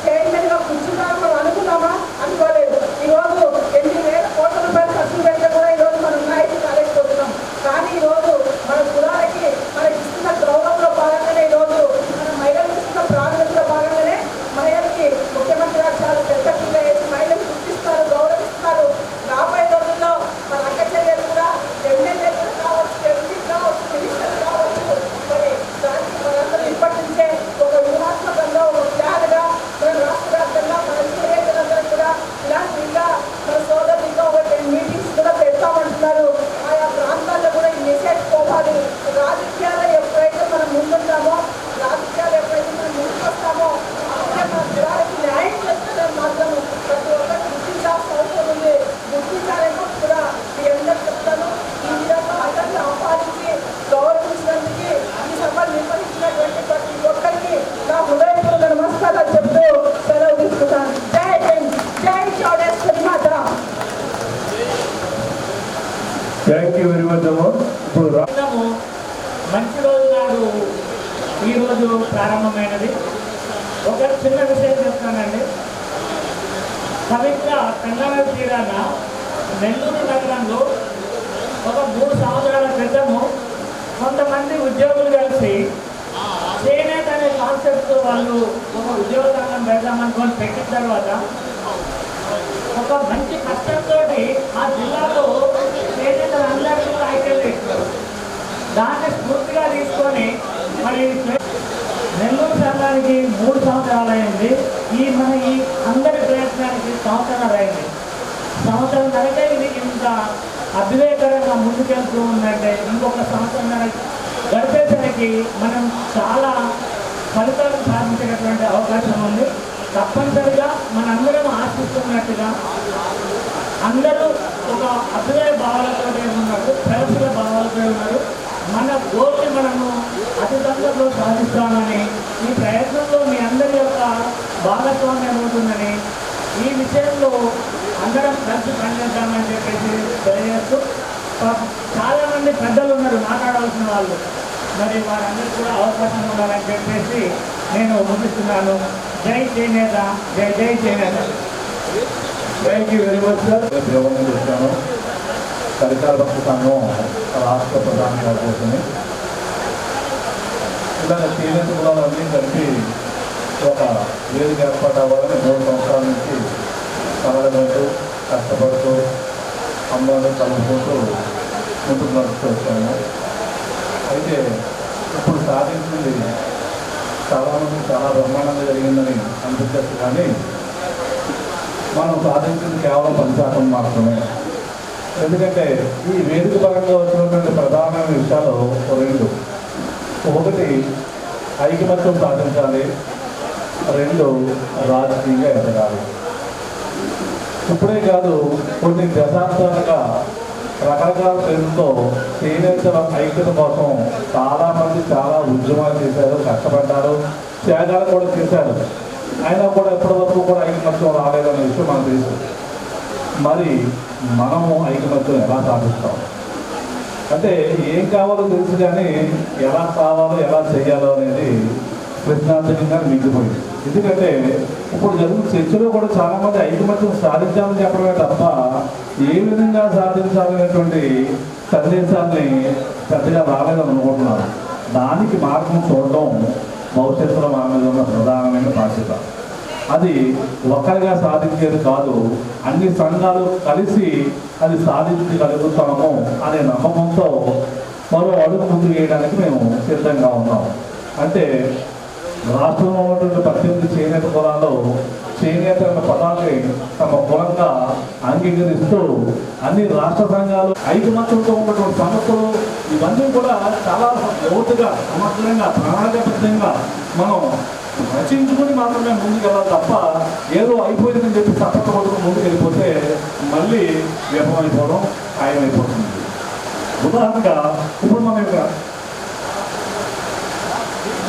చైర్మన్ గా కూర్చున్నారని మనం అనుకున్నామా? అనుకోలేదు. ఈరోజు 8,000 కోట్ల రూపాయలు ఖర్చు పెడితే కూడా ఈరోజు మనం నాయకులు కాలేకపోతున్నాం. కానీ ఈరోజు మన కులాలకి మనకి ఇస్తున్న గౌరవంలో భాగంగానే ఈరోజు మన మహిళలకు ఇస్తున్న ప్రాధాన్యతలో భాగంగానే మహిళలకి ముఖ్యమంత్రి గారు చాలా పెద్ద పిల్ల వేసి మహిళలు గుర్తిస్తారు, గౌరవిస్తారు. రాబోయే రోజుల్లో మన అక్క చెల్లెలు కూడా ఎమ్మెల్యేలు కావచ్చు, ఎంపీ కావచ్చు, మినిస్టర్ కావచ్చు. మరి దానికి మనందరూ ఇప్పటి నుంచే ఒక వ్యూహాత్మకంగా ఒక ప్లాన్గా మన రాష్ట్ర వ్యాప్తంగా మన విద్యార్థులందరూ కూడా ఇలాంటి ఇంకా మన సోదరులు ఇంకా ఒక 10 మీటింగ్స్ కూడా పెడతామంటున్నారు. ఆయా ప్రాంతాల్లో కూడా ఈ మెసేజ్ పోవాలి. రాజకీయాల్లో ఎప్పుడైతే మనం ముందుంటామో, రాజకీయాలు ఎప్పుడైతే మనం ముందుకు వస్తామో అప్పుడే మన కులాలకి న్యాయం చేస్తారని మాత్రం ప్రతి ఒక్కరికి గుర్తించాల్సిన అవసరం ఉంది. గుర్తించాలేమో కూడా మీ అందరూ చెప్తాను. ఈ విధంగా అందరినీ ఆహ్వానించి గౌరవించినందుకు ఈ సభ నిర్వహించినటువంటి ప్రతి ఒక్కరికి నా హృదయపూర్వక నమస్కారాలు చెప్తూ సెలవు తీసుకుంటాను. జై హింద్, జై చౌడేశ్వరి మాత. థ్యాంక్ యూ వెరీ మచ్ అమ్మా. ఇప్పుడు మంచి రోజు నాడు ఈరోజు ప్రారంభమైనది. ఒక చిన్న విషయం చెప్తానండి. పవిత్ర కన్నడ తీరాన నెల్లూరు నగరంలో ఒక 3 సంవత్సరాల క్రితము కొంతమంది ఉద్యోగులు కలిసి చేనేత అనే కాన్సెప్ట్తో వాళ్ళు ఒక ఉద్యోగ సంఘం పెడదామనుకొని పెట్టిన తర్వాత ఒక మంచి కష్టంతో ఆ జిల్లాలో చేనేతలు అందరికీ కూడా ఐక్యం చేస్తున్నారు. దాన్ని స్ఫూర్తిగా తీసుకొని మరి నెల్లూరు సంఘానికి 3 సంవత్సరాలు అయింది. ఈ అందరి ప్రయత్నానికి సంవత్సరాలు అయింది. సంవత్సరం నరకే ఇది ఇంత అద్భుతకరంగా ముందుకెళ్తూ ఉందంటే ఇంకొక సంవత్సరం గడిపేసరికి మనం చాలా ఫలితాలు సాధించేటటువంటి అవకాశం ఉంది. తప్పనిసరిగా మనందరం ఆశిస్తున్నట్టుగా అందరూ ఒక అభ్యుదయ భావాలతో ఉన్నారు, ప్రగతిల భావాలతో ఉన్నారు. మన గోల్ని మనము అతి తొందరలో సాధిస్తామని, ఈ ప్రయత్నంలో మీ అందరి యొక్క భాగస్వామ్యం ఉంటుందని, ఈ విషయంలో అందరం కలిసి పనిచేద్దామని చెప్పేసి తెలియజేస్తూ, చాలామంది పెద్దలు ఉన్నారు మాట్లాడాల్సిన వాళ్ళు, మరి వారందరికీ కూడా అవకాశం ఉండాలని చెప్పేసి నేను ముగిస్తున్నాను. జై చేనేత, జై జై చేనేత. Thank you very much sir. దేవాలయం చేశాను సరికాల భక్తి సంఘం రాష్ట్ర ప్రధాన కార్యదర్శిని. ఇలా చేనేత కులాలన్నీ కలిపి ఒక వేదిక ఏర్పాటు అవ్వాలని 3 సంవత్సరాల నుంచి కలగబడుతూ కష్టపడుతూ అమ్మాయిని కలుపుకుంటూ ముందుకు నడుస్తూ వచ్చాము. అయితే ఇప్పుడు సాధించింది చాలామంది చాలా బ్రహ్మాండంగా జరిగిందని అనిపించచ్చు, కానీ మనం సాధించింది కేవలం 10% మాత్రమే. ఎందుకంటే ఈ వేదిక పరంగా వచ్చినటువంటి ప్రధానమైన విషయాలు 2. ఒకటి ఐకమత్యం సాధించాలి, 2 రాజకీయంగా ఎదగాలి. ఇప్పుడే కాదు, కొన్ని దశాబ్దాలుగా రకరకాల పేరుతో చేనేత ఐక్యత కోసం చాలామంది చాలా ఉద్యమాలు చేశారు, కష్టపడ్డారు, త్యాగాలు కూడా చేశారు. అయినా కూడా ఎప్పటి వరకు కూడా ఐకమత్యం రాలేదనే విషయం మనకు తెలుసు. మరి మనము ఐకమత్యం ఎలా సాధిస్తాం అంటే ఏం కావాలో తెలుసు, కానీ ఎలా కావాలో ఎలా చేయాలో అనేది ప్రశ్నార్థకంగా మిగిలిపోయింది. ఎందుకంటే ఇప్పుడు జరుగుతున్న చర్చలో కూడా చాలామంది ఐకమత్యం సాధించాలని చెప్పడమే తప్ప ఏ విధంగా సాధించాలనేటువంటి సందేశాన్ని పెద్దగా రాలేదని అనుకుంటున్నారు. దానికి మార్గం చూడడం భవిష్యత్తులో మన మీద ఉన్న ప్రధానమైన అది ఒక్కరిగా సాధించేది కాదు, అన్ని సంఘాలు కలిసి అది సాధించగలుగుతాము అనే నమ్మకంతో మరో అడుగు ముందు వేయడానికి మేము సిద్ధంగా ఉన్నాం. అంటే రాష్ట్రంలో ఉన్నటువంటి 18 చేనేత కులాల్లో చేనేత అన్న పదాన్ని తమ కులంగా అంగీకరిస్తూ అన్ని రాష్ట్ర సంఘాలు ఐకమత్యంతో ఉన్నటువంటి సమస్యలు ఇవన్నీ కూడా చాలా లోతుగా సమగ్రంగా ప్రణాళికాబద్ధంగా మనం రచించుకుని మాత్రమే ముందుకు వెళ్ళాలి తప్ప ఏదో అయిపోయిందని చెప్పి సపక్క పట్టుకుని ముందుకు వెళ్ళిపోతే మళ్ళీ విఫలమైపోవడం ఖాయమైపోతుంది. ఉదాహరణగా ఇప్పుడు మనం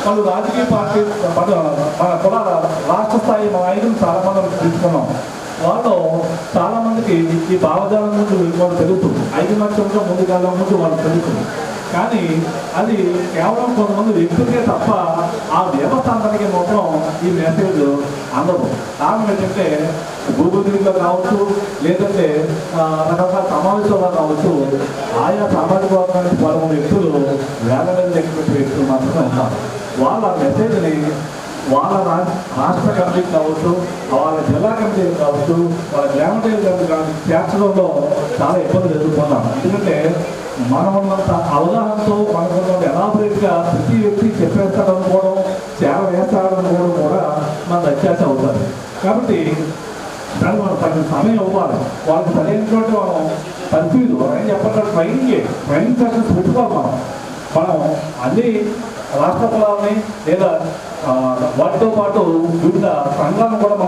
వాళ్ళు రాజకీయ పార్టీ మన కుల రాష్ట్ర స్థాయి నాయకులు చాలా మంది తీసుకున్నాం. వాళ్ళు చాలా మందికి ఈ భావజాలం ముందు వాళ్ళు తెలుసు, ఐకమత్యంలో ముందుకు వెళ్ళడం ముందు వాళ్ళు తెలుసు. కానీ అది కేవలం కొంతమంది వ్యక్తులకే తప్ప ఆ వ్యవస్థ అందరికీ మాత్రం ఈ మెసేజ్ అందదు. కారణం ఏంటంటే గూగుల్ మీట్లో కావచ్చు, లేదంటే రకరకాల సమావేశాల్లో కావచ్చు, ఆయా సామాజిక వర్గానికి పాల్గొన్న వ్యక్తులు వేల మీద లెక్కపెట్టే వ్యక్తులు మాత్రమే ఉన్నారు. వాళ్ళ మెసేజ్ని వాళ్ళ రాష్ట్ర కమిటీకి కావచ్చు, వాళ్ళ జిల్లా కమిటీలు కావచ్చు, వాళ్ళ గ్రామ కమిటీ చేర్చడంలో చాలా ఇబ్బందులు ఎదుర్కొన్నాం. ఎందుకంటే మనం ఉన్నంత అవగాహనతో మనకున్నంత ఎలాబరేట్గా ప్రతి వ్యక్తి చెప్పేస్తాడనుకోవడం, చేర వేస్తాడనుకోవడం కూడా మన అత్యాశ అవుతుంది. కాబట్టి దానికి మనం తగిన సమయం ఇవ్వాలి. వాళ్ళకి సరైనటువంటి మనం పరిస్థితులు ఏం చెప్పాలంటే ట్రైనింగ్ సెషన్స్ పెట్టుకోవాలి. మనం అన్ని రాష్ట్ర కులాలని లేదా వాటితో పాటు వివిధ సంఘాలను కూడా